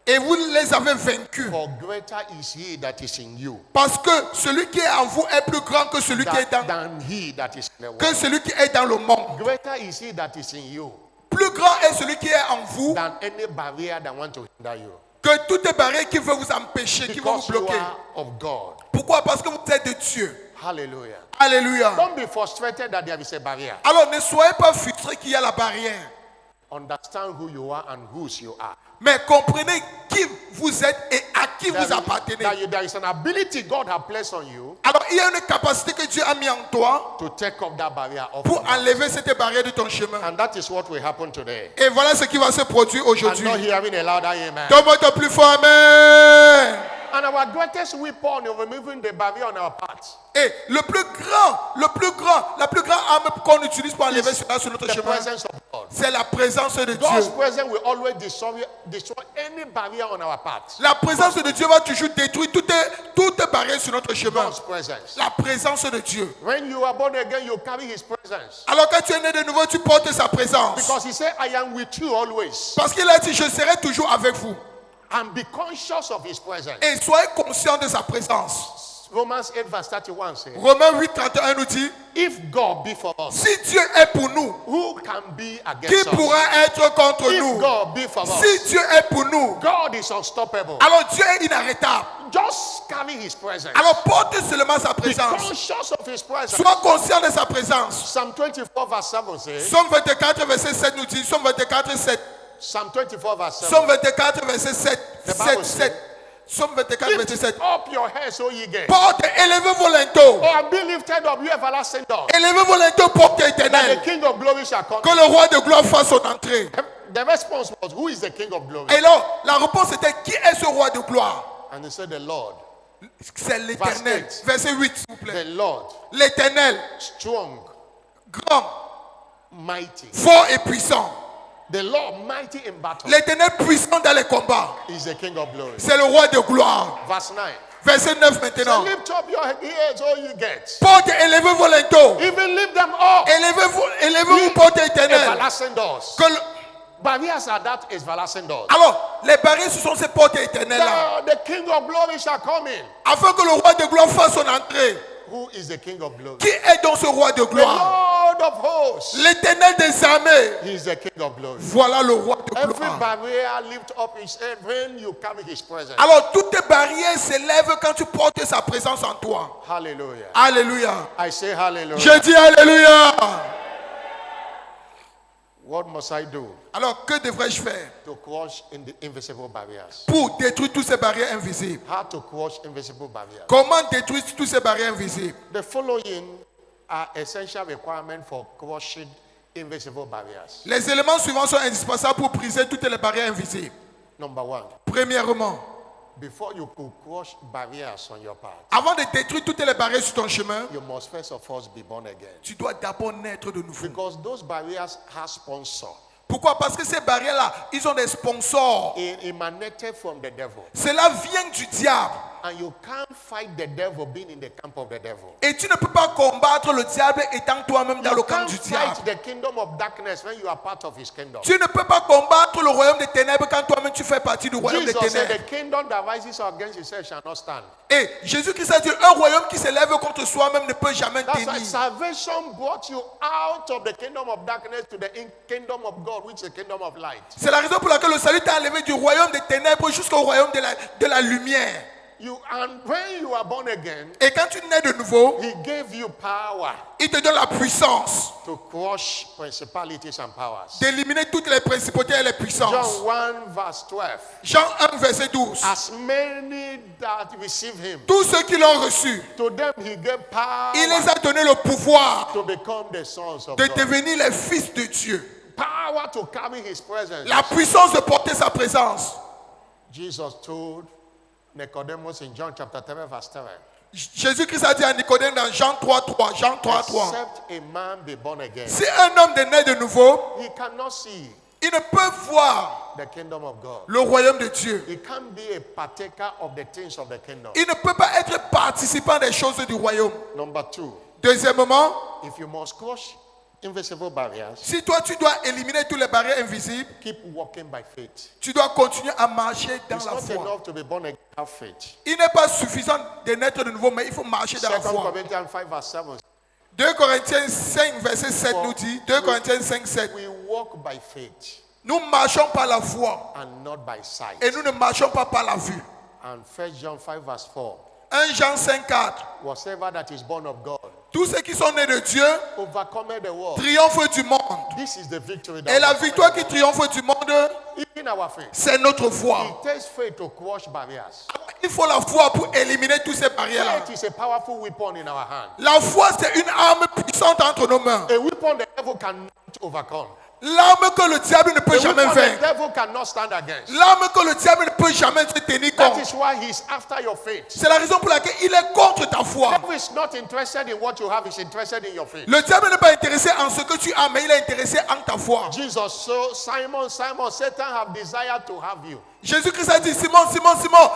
et vous les avez vaincus. For greater is he that is in you Parce que celui qui est en vous est plus grand que celui than he that is in the que world. celui qui est dans le monde. Greater is he that is in you Plus grand est celui qui est en vous than any barrier that want to hinder you. que toute barrière qui veut vous empêcher, qui veut vous Because you bloquer. are of God. Pourquoi? Parce que vous êtes de Dieu. Hallelujah. Alléluia. Don't be frustrated that there is a barrier. Alors ne soyez pas frustrés qu'il y a la barrière. Understand who you are and whose you are. Mais comprenez qui vous êtes et à qui vous There appartenez. there is an ability God has placed on you Alors il y a une capacité que Dieu a mis en toi to take up that barrier off. pour your path. enlever cette barrière de ton chemin. And that is what will happen today. Et voilà ce qui va se produire I'm aujourd'hui. not hearing a louder amen. Donne-moi ton plus fort amen. And our greatest weapon in removing the barrier on our path Et la plus grande arme qu'on utilise pour enlever cela sur notre the chemin, presence of God. c'est la présence de Dieu. God's presence will always destroy any barrier on our path. La présence de Dieu va toujours détruire toute barrière sur notre chemin. God's presence. La présence de Dieu. When you are born again, you carry His presence. Alors quand tu es né de nouveau, tu portes sa présence. Because He said, I am with you always. Parce qu'il a dit, je serai toujours avec vous. And be conscious of His presence. Et soyez conscients de sa présence. Romans 8 verse 31 says, Romains 8, 31 nous dit, if God be for us, si Dieu est pour nous, who can be qui against us? pourra être contre If nous? God be for us, Si Dieu est pour nous, God is unstoppable. alors Dieu est inarrêtable. Just carry His presence. Alors porte seulement sa Be présence. conscious of His presence. Sois conscient de sa présence. Psalm 24 verse 7 says, Somme 24, verset 7 nous dit, Somme 24, 7. Psalm 24 verse 7. Somme 24, verset 7. The Bible 7, says, 7. Somme 24, verset Lift 7. up your heads, O ye gates. Porte, élevez vos linteaux. Oh, and be lifted up, you everlasting doors. Élevez vos linteaux, porte That éternelle. the King of glory shall come. Que le roi de gloire fasse son entrée. The response was, who is the King of glory? Et là, la réponse était, qui est ce roi de gloire? And he said, the Lord. C'est l'éternel. Verset 8. Verset 8, s'il vous plaît. The Lord, L'éternel, strong, grand, mighty. fort et puissant. The Lord, mighty in battle, L'éternel puissant dans les combats. is the King of glory. C'est le roi de gloire. Verse 9. Verset 9 So maintenant. lift up your ears, all you gates. Porte, élevez vos linteaux. Even lift them up. Élevez-vous, porte éternelle. Everlasting doors. Que le- Barriers are that everlasting doors. Alors, les barrières, ce sont ces portes éternelles-là. The King of glory shall come in. Afin que le roi de gloire fasse son entrée. Who is the King of glory? Qui est donc ce roi de The gloire? Lord of hosts. L'éternel des armées. He is the King of glory. Voilà le roi de Every gloire. barrier lift up his head when you carry his presence. Alors, toutes tes barrières s'élèvent quand tu portes sa présence en toi. Hallelujah. Alléluia. I say hallelujah. Je dis Alléluia. What must I do Alors, que devrais-je faire to quash in the invisible barriers? pour détruire toutes ces barrières invisibles? How to quash invisible barriers? Comment détruire toutes ces barrières invisibles? The following are essential requirements for quashing invisible barriers. Les éléments suivants sont indispensables pour briser toutes les barrières invisibles. Number one, Premièrement, before you could quash barriers on your path, avant de détruire toutes les barrières sur ton chemin, you must first of all be born again. tu dois d'abord naître de nouveau. Because those barriers have sponsors Pourquoi? Parce que ces barrières-là, ils ont des sponsors. emanated from the devil. Cela vient du diable. And you can't fight the devil being in the camp of the devil. Et tu ne peux pas combattre le diable étant toi-même dans You le camp can't du fight diable. the kingdom of darkness when you are part of his kingdom. Tu ne peux pas combattre le royaume des ténèbres quand toi-même tu fais partie du royaume des Jesus said, ténèbres. the kingdom that rises against itself shall not stand. Et Jésus-Christ a dit, un royaume qui s'élève contre soi-même ne peut jamais That's why tenir. salvation brought you out of the kingdom of darkness to the kingdom of God, which is the kingdom of light. C'est la raison pour laquelle le salut t'a enlevé du royaume des ténèbres jusqu'au royaume de la lumière. And when you are born again, Et quand tu nais de nouveau, he gave you power il te donne la puissance to crush principalities and powers. d'éliminer toutes les principautés et les puissances. John 1 verse 12. Jean 1, verset 12. As many that receive him, Tous ceux qui l'ont reçu, to them he gave power il les a donné le pouvoir to become the sons of de God. devenir les fils de Dieu. Power to carry his presence. La puissance de porter sa présence. Jesus told Nicodemus in John chapter 3 verse 3. Jésus-Christ a dit à Nicodème dans Jean 3:3. Jean 3:3. Except a man be born again, Si un homme est né de nouveau, he cannot see il ne peut voir the kingdom of God. le royaume de Dieu. He can't be a partaker of the things of the kingdom. Il ne peut pas être participant des choses du royaume. Number two, Deuxièmement, if you must crush invisible barriers, si toi tu dois éliminer toutes les barrières invisibles, keep walking by faith. tu dois continuer à marcher dans It's la not foi. enough to be born again, have faith. Il n'est pas suffisant de naître de nouveau, mais il faut marcher dans la 2 foi. Corinthians 5 verse 7. 2 Corinthiens 5, verset 7 nous dit, 2 Corinthiens 5, 7. We walk by faith. Nous marchons par la foi and not by sight. et nous ne marchons pas par la vue. And 1 John 5 verse 4. 1 Jean 5, 4. Whatsoever that is born of God Tous ceux qui sont nés de Dieu overcometh the world. triomphent du monde. This is the victory Et la that victoire qui triomphe du monde, in our faith. c'est notre foi. It takes faith to quash barriers. Il faut la foi pour éliminer toutes ces barrières-là. Faith is a powerful weapon in our hand. La foi, c'est une arme puissante entre nos mains. A weapon the devil cannot overcome. L'arme que le diable ne peut A jamais weapon the vaincre. devil cannot stand against. L'arme que le diable ne peut jamais se tenir That contre. is why he's after your faith. C'est la raison pour laquelle il est contre ta foi. The devil is not interested in what you have, he's interested in your faith. Le diable n'est pas intéressé en ce que tu as, mais il est intéressé en ta foi. Jesus saw Simon, Simon, Satan have desired to have you. Jésus-Christ a dit, Simon, Simon, Simon,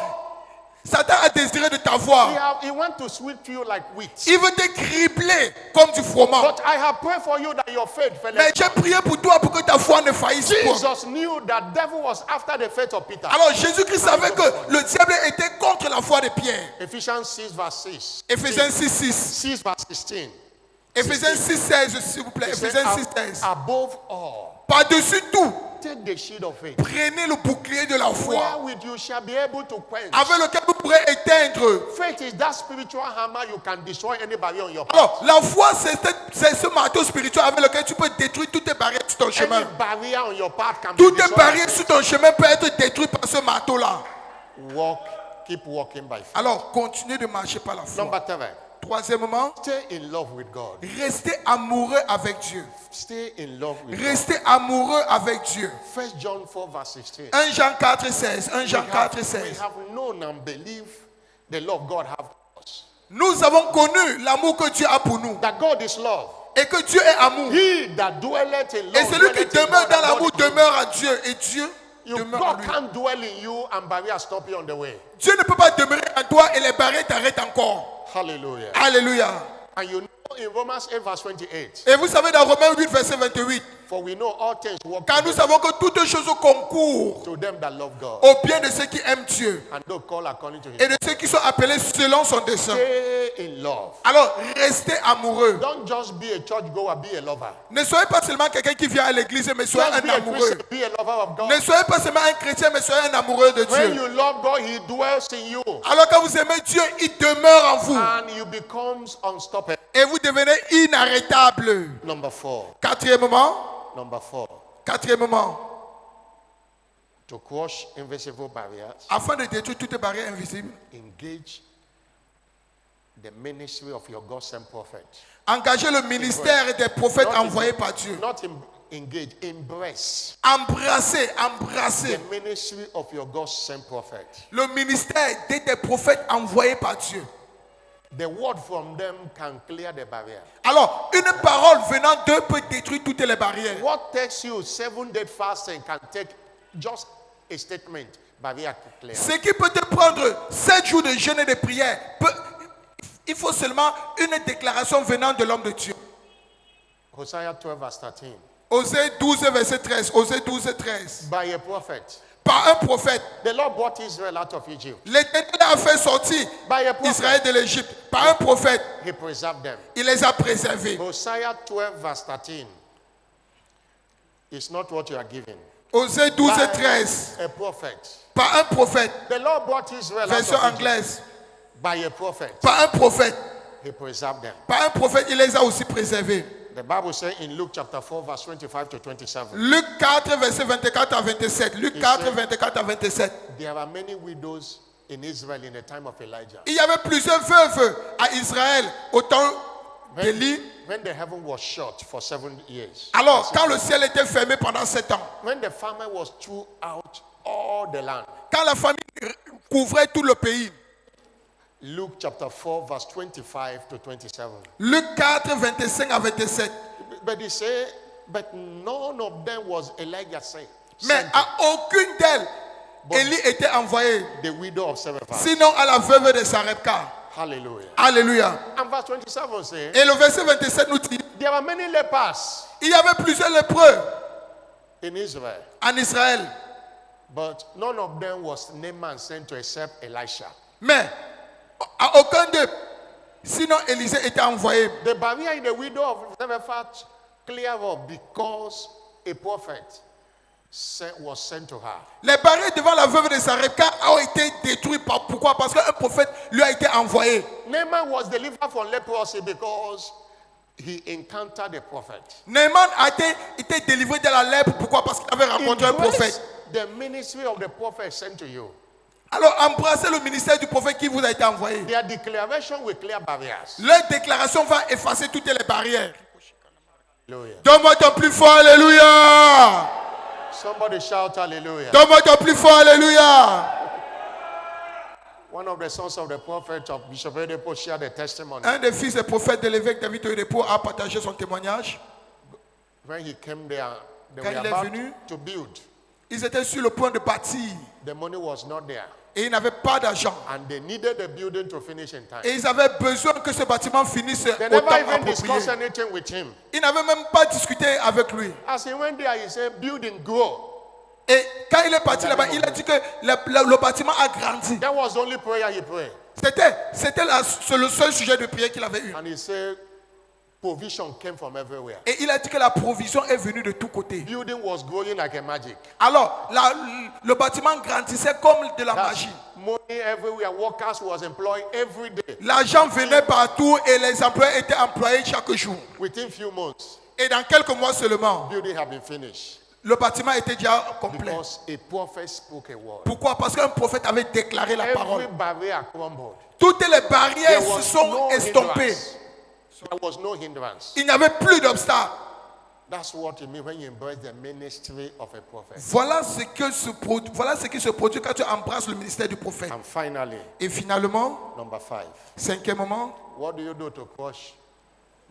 Satan a désiré de ta foi. He want to sweep you like wheat. Il veut te cribler comme du froment. But I have prayed for you that your faith fell. Mais j'ai prié pour toi pour que ta foi ne faillisse pas. Jesus knew that devil was after the faith of Peter. Alors Jésus-Christ savait que le diable était contre la foi de Pierre. Ephesians 6 verse 6. Éphésiens 6, 6. 6 verse 16. Éphésiens 6, 16, s'il vous plaît. He said, Éphésiens 6, 16. above all, Par-dessus tout, take the shield of faith, prenez le bouclier de la foi, wherewith you shall be able to quench. avec lequel vous pourrez éteindre. Faith is that spiritual hammer you can destroy any barrier on your path. Alors, la foi, c'est ce marteau spirituel avec lequel tu peux détruire toutes tes barrières sur ton chemin. Any barrier on your path can be Toutes tes destroyed. barrières sur ton chemin peuvent être détruites par ce marteau-là. Walk, keep walking by faith. Alors, continuez de marcher par la foi. Number 3, Troisièmement, stay in love with God. restez amoureux avec Dieu. Stay in love with God. Restez amoureux avec Dieu. 1 John 4 verse 16. 1 Jean 4, 16. 1 Jean 4, We 16. have known and believed the love God have for us. Nous avons connu l'amour que Dieu a pour nous. That God is love. Et que Dieu est amour. He that dwelleth in love. Et celui qui dwelleth in demeure God, dans and l'amour God in him. demeure à Dieu. Et Dieu You, demeure en God lui. can't dwell in you and barriers stop you on the way. Dieu ne peut pas demeurer en toi et les barrières t'arrêtent encore. Hallelujah. Alléluia. And you know in Romans 8 verse 28, Et vous savez dans Romains 8, verset 28, for we know all things work car nous savons que toutes choses concourent to them that love God au bien de ceux qui aiment Dieu and don't call according to et his de ceux qui sont appelés selon son dessein. Stay in love. Alors, restez amoureux. Don't just be a church goer, be a lover. Ne soyez pas seulement quelqu'un qui vient à l'église, mais soyez Just un be a amoureux. Christian, be a lover of God. Ne soyez pas seulement un chrétien, mais soyez un amoureux de When Dieu. you love God, he dwells in you Alors quand vous aimez Dieu, il demeure en vous. and you becomes unstoppable. Et vous devenez inarrêtable. Number 4. Quatrièmement, To quash invisible barriers, afin de détruire toutes les barrières invisibles, engage the ministry of your God-sent prophet. engagez le ministère des prophètes Not envoyés par Dieu. Not engage, embrace Embrassez the ministry of your God-sent prophet. le ministère des prophètes envoyés par Dieu. The word from them can clear the barrier. Alors, une parole venant d'eux peut détruire toutes les barrières. What takes you 7 days fasting can take just a statement, barrier clear. Ce qui peut te prendre 7 jours de jeûne et de prière, il faut seulement une déclaration venant de l'homme de Dieu. Hosea 12 verse 13. Osée 12, verset 13. Osée 12, 13. By a prophet. Par un prophète, The Lord brought Israel out of Egypt. l'Éternel a fait sortir By a prophet. Israël de l'Égypte. Par un prophète, He preserved them. il les a préservés. Hosea 12 verse 13. It's not what you are giving. Osée 12, By 13. a prophet. Par un prophète. The Lord brought Israel out Version of Egypt. anglaise. By a prophet. Par un prophète. He preserved them. Par un prophète, il les a aussi préservés. The Bible says in Luke chapter 4 verse 25 to 27. Luc 4, verset 24 à 27. Luc 4, 24 à 27. There are many widows in Israel in the time of Elijah. Il y avait plusieurs veuves à Israël au temps d'Élie. When the heaven was shut for 7 years. Alors, quand le ciel était fermé pendant 7 ans, When the famine was throughout all the land. quand la famine couvrait tout le pays, Luke chapter 4 verse 25 to 27. Luc 4, 25 à 27. But he said, but none of them was Elijah sent. Mais à aucune d'elles, Élie était envoyé, The widow of Zarephath. sinon à la veuve de Sarepta. Hallelujah. Alléluia. And verse 27 says, Et le verset 27 nous dit, there are many lepers il y avait plusieurs lépreux in Israel, en Israël, but none of them was Naaman sent to except Elisha. mais à aucun d'eux, sinon Élisée était envoyé. The barrier in the widow of Zarephath clear up because a prophet was sent to her. Les barrières devant la veuve de Sarepta ont été détruites. Pourquoi? Parce qu'un prophète lui a été envoyé. Naaman was delivered from leprosy because he encountered a prophet. Naaman a été délivré de la lèpre. Pourquoi? Parce qu'il avait rencontré un prophète. The ministry of the prophet sent to you. Alors embrassez le ministère du prophète qui vous a été envoyé. Their declaration will clear barriers. Leur déclaration va effacer toutes les barrières. Hallelujah. Donne-moi ton plus fort, alléluia. Somebody shout hallelujah. Donne-moi ton plus fort, alléluia. One of the sons of the prophet of Bishop Oyedepo shared a testimony. Un des fils des prophètes de l'évêque David Oyedepo a partagé son témoignage. When he came there, they Quand were il est about venu, to build. Ils étaient sur le point de bâtir The money was not there. et ils n'avaient pas d'argent. And they needed the building to finish in time. Et ils avaient besoin que ce bâtiment finisse They au temps never even discussed approprié. anything with him. Ils n'avaient même pas discuté avec lui. As he went there, he said, building grow. Et quand il est parti là-bas, il a dit que le bâtiment a grandi. That was the only prayer he prayed. C'est le seul sujet de prière qu'il avait eu. And he said, provision came from everywhere. Et il a dit que la provision est venue de tous côtés. Building was growing like a magic. Alors, le bâtiment grandissait comme de la That's magie. money everywhere. Workers was employed every day. L'argent venait partout et les employés étaient employés chaque jour. Within few months, Et dans quelques mois seulement, building had been finished. le bâtiment était déjà complet. Because a prophet spoke a word. Pourquoi? Parce qu'un prophète avait déclaré la Every parole. barrier crumbled. Toutes les barrières There se was sont no estompées. hindrance. There was no hindrance. Il n'y avait plus d'obstacles. That's what it means when you embrace the ministry of a prophet. Voilà ce qui se produit quand tu embrasses le ministère du prophète. And finally, Et finalement, number 5. cinquièmement, What do you do to crush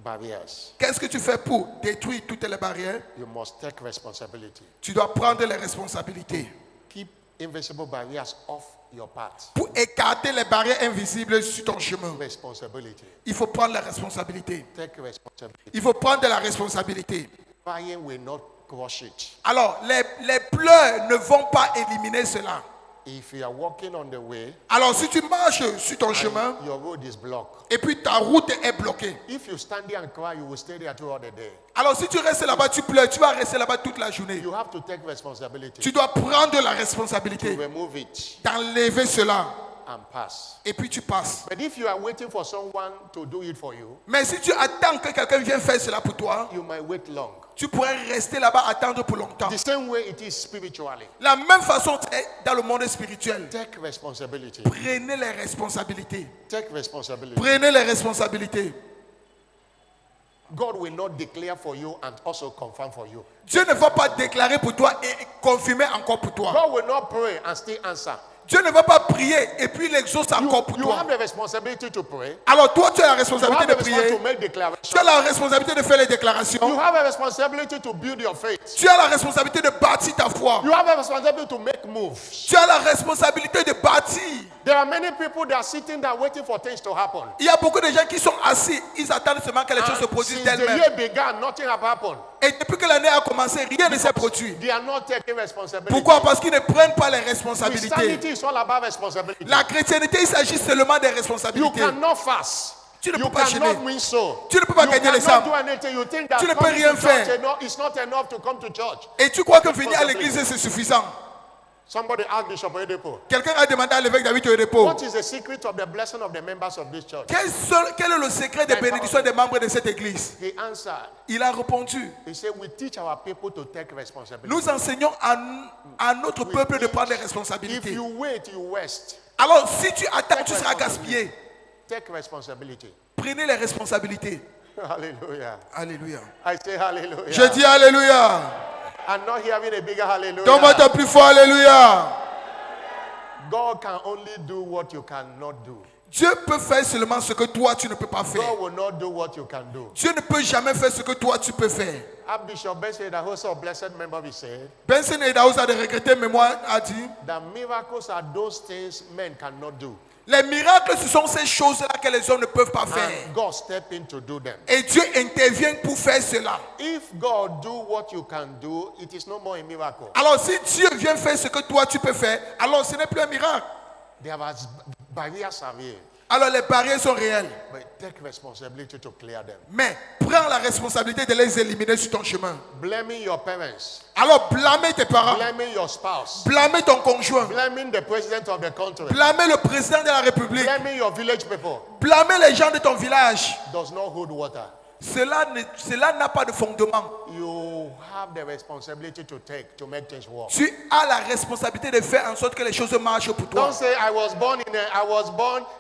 barriers? qu'est-ce que tu fais pour détruire toutes les barrières? You must take responsibility. Tu dois prendre les responsabilités. Keep invisible barriers off your path. Pour écarter les barrières invisibles sur ton chemin, Responsibility. il faut prendre la responsabilité. Take responsibility. Il faut prendre de la responsabilité. Crying will not crush it. Alors, les pleurs ne vont pas éliminer cela. If you are walking on the way, Alors, si tu marches sur ton chemin and your road is blocked. et puis ta route est bloquée, If you stand there and cry, you will stay there throughout the day. alors si tu restes là-bas, tu pleures, tu vas rester là-bas toute la journée. You have to take responsibility Tu dois prendre la to responsabilité remove it d'enlever cela and pass. et puis tu passes. But if you are waiting for someone to do it for you, Mais si tu attends que quelqu'un vienne faire cela pour toi, you might wait long. tu pourrais rester là-bas attendre pour longtemps. The same way it is spiritually. La même façon est dans le monde spirituel. Take responsibility. Prenez les responsabilités. Take responsibility. Prenez les responsabilités. God will not declare for you and also confirm for you. Dieu ne va pas déclarer pour toi et confirmer encore pour toi. God will not pray and still answer. Dieu ne va pas prier et puis il exauce encore pour You toi. have the responsibility to pray. Alors toi, tu as la You responsabilité have de the responsibility to prier. make declarations. Tu as la responsabilité de faire les You déclarations. have a responsibility to build your faith. Tu as la responsabilité de bâtir ta foi. You have a responsibility to make moves. Tu as la responsabilité de bâtir. There are many people that are sitting there waiting for things to happen. Il y a beaucoup de gens qui sont assis. Ils attendent seulement que les choses se And produisent since the d'elles-mêmes. year began, nothing has happened. Et depuis que l'année a commencé, rien ne s'est produit. They are not taking responsibility. Pourquoi? Parce qu'ils ne prennent pas les responsabilités. Christianity is all about responsibility. La chrétienté, il s'agit seulement des You responsabilités. cannot fast. Tu ne You peux pas cannot gêner. win soul. Tu ne peux pas You gagner les cannot âmes. do anything. You think that Tu ne peux coming rien to church faire. is not enough to come to church. Et tu crois que venir à l'église, c'est suffisant? Somebody asked Bishop Oyedepo, Quelqu'un a demandé à l'évêque David Oyedepo, what is the secret of the blessing of the members of this church? quel est le secret des bénédictions des membres de cette église? He answered, Il a répondu, he said, we teach our people to take responsibility. nous enseignons à notre peuple de prendre les If responsabilités. you wait, you waste. Alors si tu attends, tu seras gaspillé. Take responsibility. Prenez les responsabilités. Hallelujah. Alléluia. I say hallelujah. Je dis Alléluia. I'm not hearing a bigger hallelujah. Donne-moi ton plus fort Alléluia. God can only do what you cannot do. Dieu peut faire seulement ce que toi tu ne peux pas faire. God will not do what you can do. Dieu ne peut jamais faire ce que toi tu peux faire. Bishop Benson, the host of blessed member, he said Benson Edaouza de regretter mémoire a dit, that miracles are those things men cannot do. les miracles ce sont ces choses-là que les hommes ne peuvent pas faire. And God step in to do them. Et Dieu intervient pour faire cela. If God do what you can do, it is no more a miracle. Alors si Dieu vient faire ce que toi tu peux faire, alors ce n'est plus un miracle. There are barriers are here. Alors les barrières sont réelles. But take responsibility to clear them. Mais prends la responsabilité de les éliminer sur ton chemin. Blaming your parents, Alors blâmer tes parents, blaming your spouse, blâmer ton conjoint, blaming the president of the country, blâmer le président de la République, blaming your village people blâmer les gens de ton village. does not hold water. Cela n'a pas de fondement. You have the responsibility to make things work. Tu as la responsabilité de faire en sorte que les choses marchent pour toi. Don't say I was born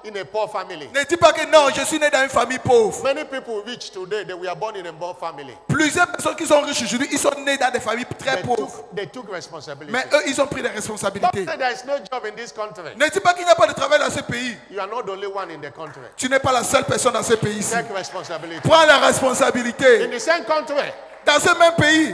in a poor family. Ne dis pas que non, je suis né dans une famille pauvre. Many people rich today, they were born in a poor family. Plusieurs personnes qui sont riches aujourd'hui, ils sont nés dans des familles très pauvres. They took responsibility. Mais eux, ils ont pris des Don't responsabilités. say there is no job in this country. Ne dis pas qu'il n'y a pas de travail dans ce pays. You are not the only one in the country. Tu n'es pas la seule personne dans ce pays-ci. Take responsibility. Prends la In responsabilité. the same country, Dans ce même pays.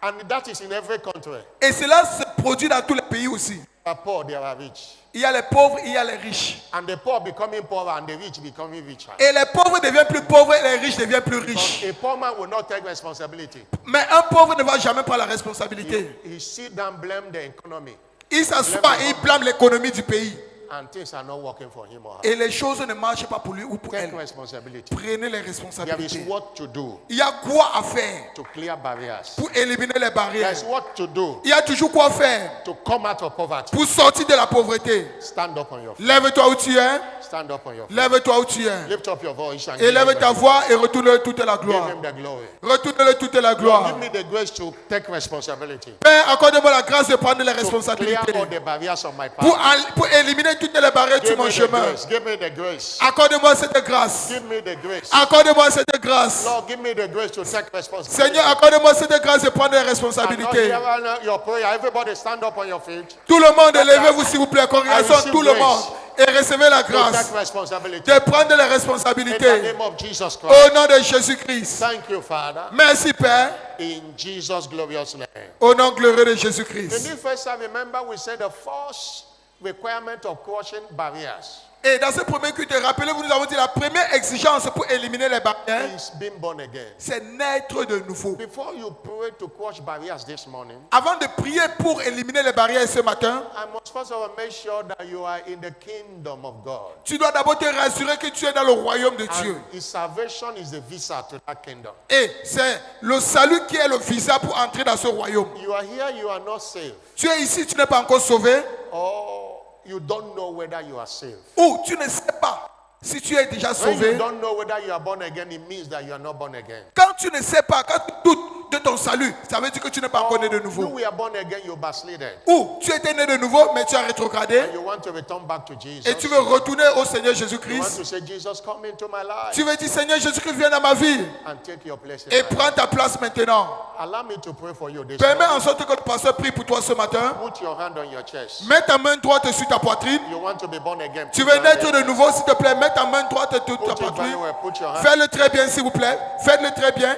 and that is in every country. Et cela se produit dans tous les pays aussi. They are poor, they are rich. Il y a les pauvres, il y a les riches. And the poor becoming poorer and the rich becoming richer. Et les pauvres deviennent plus pauvres et les riches deviennent plus riches. A poor man will not take responsibility. Mais un pauvre ne va jamais prendre la responsabilité. He sit down, blame the economy, Il s'assoit et il blâme l'économie du pays. and things are not working for him or her. Et les choses ne marchent pas pour lui ou pour Take elle. responsibility. Prenez les There is responsabilités. what to do Il y a quoi à faire to clear barriers. pour éliminer les There barrières. is what to do Il y a toujours quoi faire to come out of poverty. pour sortir de la pauvreté. Stand up on your feet. Lève-toi où tu es. Stand up on your feet. Lève-toi où tu es. Lift up your voice and give Élève him, ta voix et retourne toute la give gloire. him the glory. Retourne toute la Lord, gloire. give me the grace to take responsibility. Père, accorde-moi la grâce de prendre les To clear responsabilités. all the barriers of my Pour, path. pour éliminer toutes les barrières sur Give mon me the chemin. grace. Give me the grace. Accorde-moi cette grâce. Give me the grace. Accorde-moi cette grâce. Lord, give me the grace to take responsibility. Seigneur, accorde-moi cette grâce de prendre les I'm not responsabilités. hearing your prayer. Everybody stand up on your feet. Tout le monde, élevez-vous s'il vous plaît, congrégation, receive tout le grace. monde. Et recevez la To grâce take responsibility. de prendre les In the responsabilités. name of Jesus Christ. Au nom de Jésus-Christ. Thank you, Father. Merci, Père. In Jesus' glorious name. Au nom glorieux de In Jésus-Christ. this first time, remember we said the first requirement of crushing barriers Et dans ce premier culte, rappelez-vous, nous avons dit la première exigence pour éliminer les barrières, is being born again. c'est naître de nouveau. Before you pray to crush barriers this morning, Avant de prier pour éliminer les barrières ce matin, I must first of all make sure that you are in the kingdom of God. tu dois d'abord te rassurer que tu es dans le royaume de Dieu. And his salvation is the visa to that kingdom. Et c'est le salut qui est le visa pour entrer dans ce royaume. You are here, you are not saved. Tu es ici, tu n'es pas encore sauvé. Or you don't know whether you are saved. Ou tu ne sais pas si tu es déjà When sauvé. you don't know whether you are born again, it means that you are not born again. Quand tu ne sais pas, quand tu doutes de ton salut, ça veut dire que tu n'es pas encore né de You nouveau. were born again, you backslidden. Ou tu étais né de nouveau, mais tu as rétrogradé. You want to return back to Jesus. Et tu veux retourner au Seigneur You want Jésus-Christ. to say, Jesus, come into my life Tu veux dire, Seigneur Jésus-Christ, viens dans ma vie and take your place in et my life. prends ta place maintenant. Allow me to pray for you this Permets morning. en sorte que le pasteur prie pour toi ce matin. Put your hand on your chest. Mets ta main droite sur ta poitrine. You want to be born again. Tu Put veux your hand naître there. de nouveau, s'il te plaît. Mets ta main droite sur ta Put it very poitrine. well. Put your hand. Fais-le très bien, s'il vous plaît. Faites-le très bien.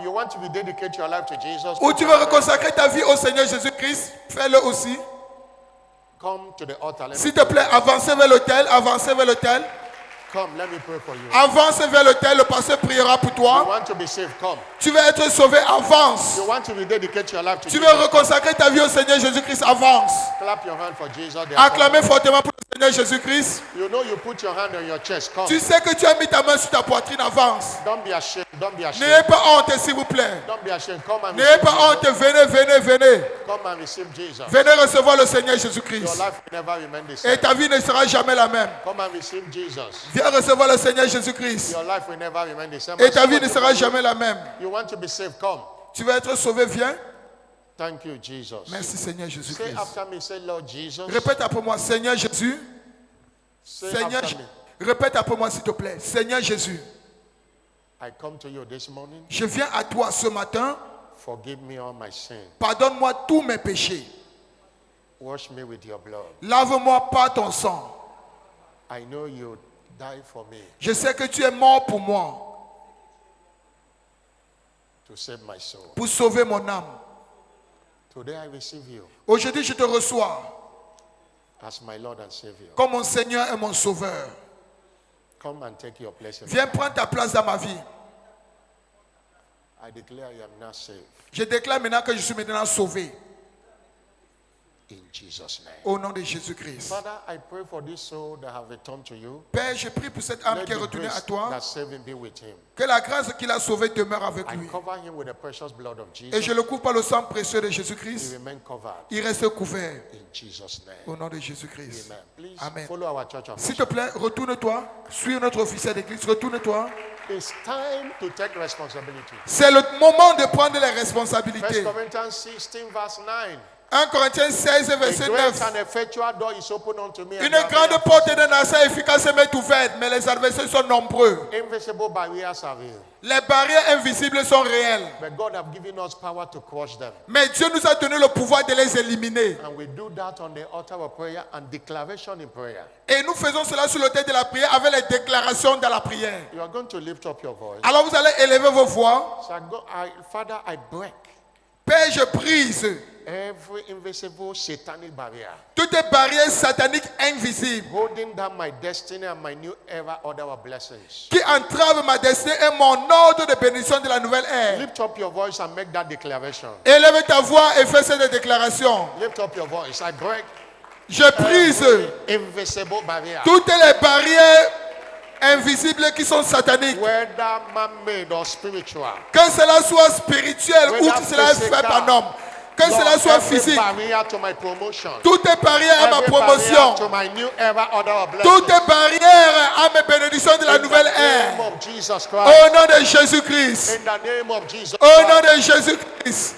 You want to be dedicate your life to Jesus. Ou Put tu your veux hand there. reconsacrer ta vie au Seigneur Jésus-Christ. Fais-le aussi. Come to the altar. Let me, S'il te plaît, avancez vers l'autel. Avancez vers l'autel. come, let me pray for you. Avance vers l'autel. Le pasteur priera pour You toi. want to be saved? Come. Tu veux être sauvé. Avance. You want to rededicate your life to Tu veux Jesus? reconsacrer ta vie au Seigneur Jésus-Christ. Avance. Clap your hand for Jesus. They are Acclamez coming. fortement pour le Seigneur Jésus-Christ. You know you put your hand on your chest. Come. Tu sais que tu as mis ta main sur ta poitrine. Avance. Don't be ashamed. Don't be ashamed. N'ayez pas honte, s'il vous plaît. Don't be ashamed. Come and N'ayez receive pas Jesus. honte. Venez, venez, venez. Come and receive Jesus. Venez recevoir le Seigneur Your Jésus-Christ. life will never remain the Et same. ta vie ne sera jamais la même. Come and receive Jesus. Viens recevoir le Seigneur Jésus-Christ. Your life will never remain the same. Et ta vie ne sera jamais la même. You want to be saved? Come. Tu veux être sauvé, viens. Thank you, Jesus. Merci Seigneur Say Jésus-Christ. after me. Say, Lord Jesus. Répète après moi, Seigneur Jésus. Say Seigneur, after me. répète après moi s'il te plaît. Seigneur Jésus, I come to you this morning. je viens à toi ce matin. Forgive me all my sins. Pardonne-moi tous mes péchés. Wash me with your blood. Lave-moi par ton sang. I know you died for me Je sais que tu es mort pour moi, to save my soul. pour sauver mon âme. Today I receive you Aujourd'hui, je te reçois as my Lord and Savior. comme mon Seigneur et mon Sauveur. Come and take your place in my Viens life. prendre ta place dans ma vie. I declare I am now saved. Je déclare maintenant que je suis maintenant sauvé. In Jesus' name. Au nom de Jésus-Christ. Father, I pray for this soul that have returned to you. Père, je prie pour cette âme Let qui est the retournée à grace toi. that saved him be with him. Que la grâce qu'il a sauvée demeure avec I lui. cover him with the precious blood of Et Jesus. je le couvre par le sang précieux de He Jésus-Christ. remain covered Il reste couvert. in Jesus' name. Au nom de Jésus-Christ. Amen. Please Amen. follow our church of S'il te plaît, retourne-toi. Suis notre officier d'église. Retourne-toi. It's time to take responsibility. C'est le moment de prendre les 1 responsabilités. Corinthians 16, verse 9. 1 Corinthiens 16, A verset great 9. and effectual door is open unto me. and Une there are grande many porte d'un accès efficace m'est ouverte, mais les adversaires sont nombreux. invisible barriers are real. Les barrières invisibles sont réelles. But God have given us power to crush them. Mais Dieu nous a donné le pouvoir de les éliminer. And we do that on the altar of prayer and declaration in prayer. Et nous faisons cela sur l'autel de la prière avec les déclarations dans la prière. You are going to lift up your voice. Alors vous allez élever vos voix. So Father, I break Père, je brise every invisible satanic barrier toutes les barrières sataniques invisibles holding down my destiny and my new era order of blessings. qui entravent ma destinée et mon ordre de bénédiction de la nouvelle ère. Lift up your voice and make that declaration. Élève ta voix et fais cette déclaration. Lift up your voice. I break Je brise invisible barrier, toutes les barrières invisibles qui sont sataniques. whether man-made or spiritual. Que cela soit spirituel ou que cela est fait par homme. Que cela Lord, soit every physique. barrier to my promotion. Toutes les barrières à ma Every promotion. barrier to my new era order of Toutes blessings. les barrières à mes bénédictions de la In the nouvelle name ère. of Jesus Au Christ. nom de Jésus-Christ. In the name of Jesus Au nom Christ. de Jésus-Christ.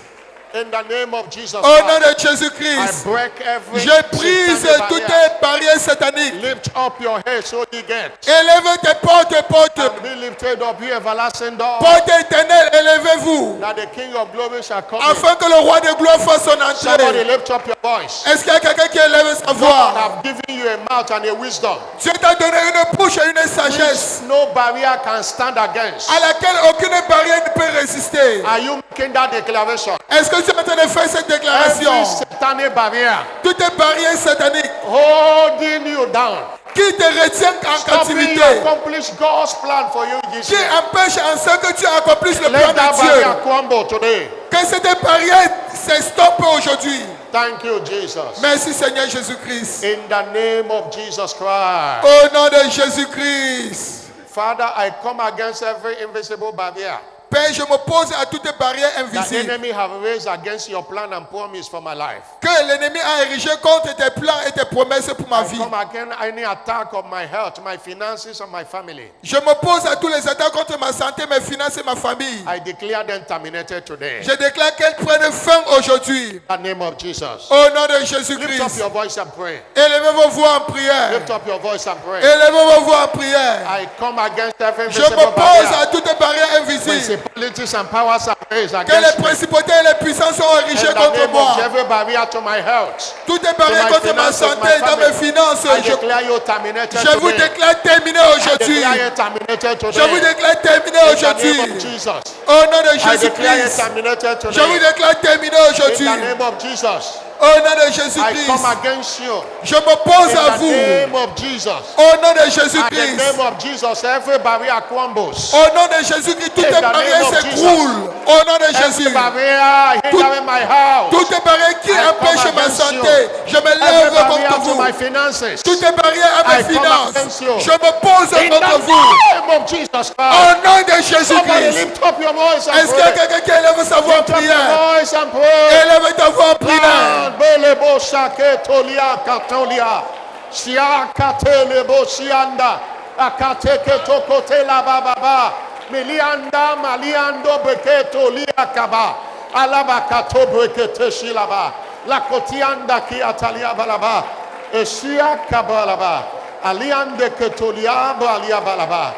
In the name of Jesus Au nom Christ. de Jésus-Christ. I break every Je brise satanic toutes barrier. les barrières sataniques. Lift up your head so you get. Élevez tes portes. And be lifted up, you everlasting door. Porte éternelle, élevez-vous. That the King of glory shall come in. Afin que le roi de gloire fasse son Somebody entrée. lift up your voice. Est-ce qu'il y a quelqu'un qui élève sa God voix? have given you a mouth and a wisdom Dieu t'a donné une bouche et une sagesse no barrier can stand against. à laquelle aucune barrière ne peut résister. Are you making that declaration? Est-ce que tu es en train de faire cette déclaration? Every satanic barrier Toutes les barrières sataniques holding you down, qui te retiennent en stopping you captivité, accomplish God's plan for you this qui year. empêchent en ce que tu accomplisses le plan Let that de Dieu, barrier crumble today. que cette barrière s'estoppe aujourd'hui. Thank you, Jesus. Merci Seigneur Jésus-Christ. In the name of Jesus Christ. Au nom de Jésus-Christ. Father, I come against every invisible barrier Père, je m'oppose à toutes les barrières the invisibles enemy have raised against your plan and promise for my life. que l'ennemi a érigé contre tes plans et tes promesses pour ma I vie. come against any attack of my health, my finances, and my family. Je m'oppose à tous les attaques contre ma santé, mes finances et ma famille. I declare them terminated today. Je déclare qu'elles prennent fin aujourd'hui. In the name of Jesus. Au nom de Lift up Jésus-Christ. your voice and pray. Élevez vos voix en prière. Lift up your voice and pray. Élevez vos voix en prière. I come against every Je invisible m'oppose à barrier. toutes les barrières invisibles. Principalities and powers are raised Que les against me. principautés et les puissances sont In érigées the contre name moi. of every barrier to my health. Toutes les barrières my contre ma finances, santé my et dans mes family. finances. I declare you terminated Je vous today. déclare terminé aujourd'hui. Declare you terminated Je vous today. déclare terminé In the name aujourd'hui. of Jesus. Au nom de I declare you Jésus-Christ. terminated Je vous today. déclare terminé In aujourd'hui. the name of Jesus. Au nom de I Jésus-Christ. come against you. Je m'oppose à In the vous. name of Jesus. Au nom de In the Jésus-Christ. name of Jesus, every barrier crumbles. Au nom de Jésus-Christ, toutes In les the name barrières of s'écroulent. Au nom de Jésus. Every barrier hindering my house. Toutes les barrières qui I come empêchent ma against you. santé, je me Every lève barrier contre to my vous. finances. Toutes les barrières à I mes come finances, against you. je m'oppose In contre the vous. name of Jesus Christ. Au nom de Somebody Jésus-Christ. lift up your voice and Est-ce qu'il y a pray. quelqu'un qui élève sa voix en Lift up your prière? voice and pray. Élève ta voix en prière. Belebo shake tolia katolia. Sia katelebo sianda. Akateke tokote la baba. Milianda maliando beketo lia kaba. Alaba kato bekete shilaba. La kotianda ki atalia balaba. Esia kabalaba. Aliande ketolia balia balaba.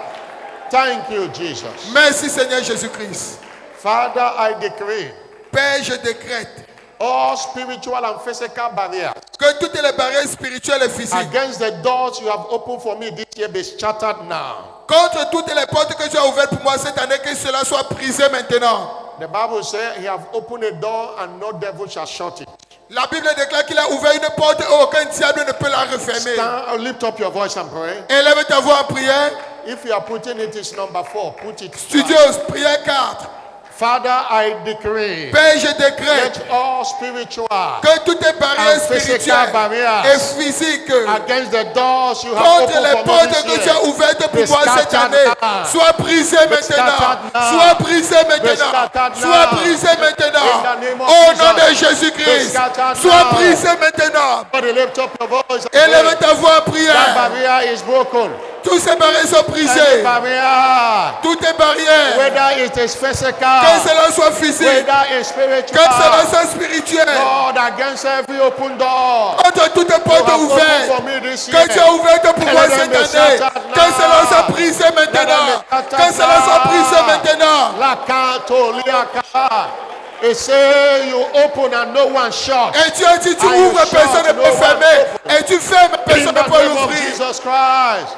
Thank you, Jesus. Merci Seigneur Jésus-Christ. Father, I decree Père, je décrète all spiritual and physical barriers que toutes les barrières spirituelles et physiques against the doors you have opened for me this year be shattered now. contre toutes les portes que tu as ouvertes pour moi cette année, que cela soit brisé maintenant. The Bible says he have opened a door and no devil shall shut it. La Bible déclare qu'il a ouvert une porte et aucun diable ne peut la refermer. Lift up your voice and pray. Élève ta voix en prière. If you are putting it, it's number 4. Put it. Studios, prière 4. Father, I decree Père, je décrète let all spiritual que toutes les and barrières barrières spirituelles et physiques against the doors you have contre opened les for me portes this que tu year. as ouvertes pour Be moi cette scattered année. now. Sois brisé maintenant. scattered now. Sois brisé maintenant. scattered Sois now. brisé In the maintenant. name of Au nom de Jesus. Be Jésus-Christ. scattered Sois now. brisé maintenant. Somebody lift up your voice and Élève pray. ta voix en That prière. barrier is broken. Tous ces barrières sont Any brisées. barrier, Toutes les barrières. whether it is Que physical, cela soit physique. whether it's Que cela spiritual, soit spirituel. Lord, against every open door Contre toutes les you portes have opened ouvertes. for me this Que year. tu as ouvert pour moi Let them cette be année. scattered Que now. cela soit brisé maintenant. Que cela soit brisé maintenant. La canto liaka. It say you open and no one shut. Et tu as dit, tu And you ouvres, shut, personne ne no peut one fermer. open. Et tu fermes, In personne ne the peut name of l'ouvrir. Jesus Christ.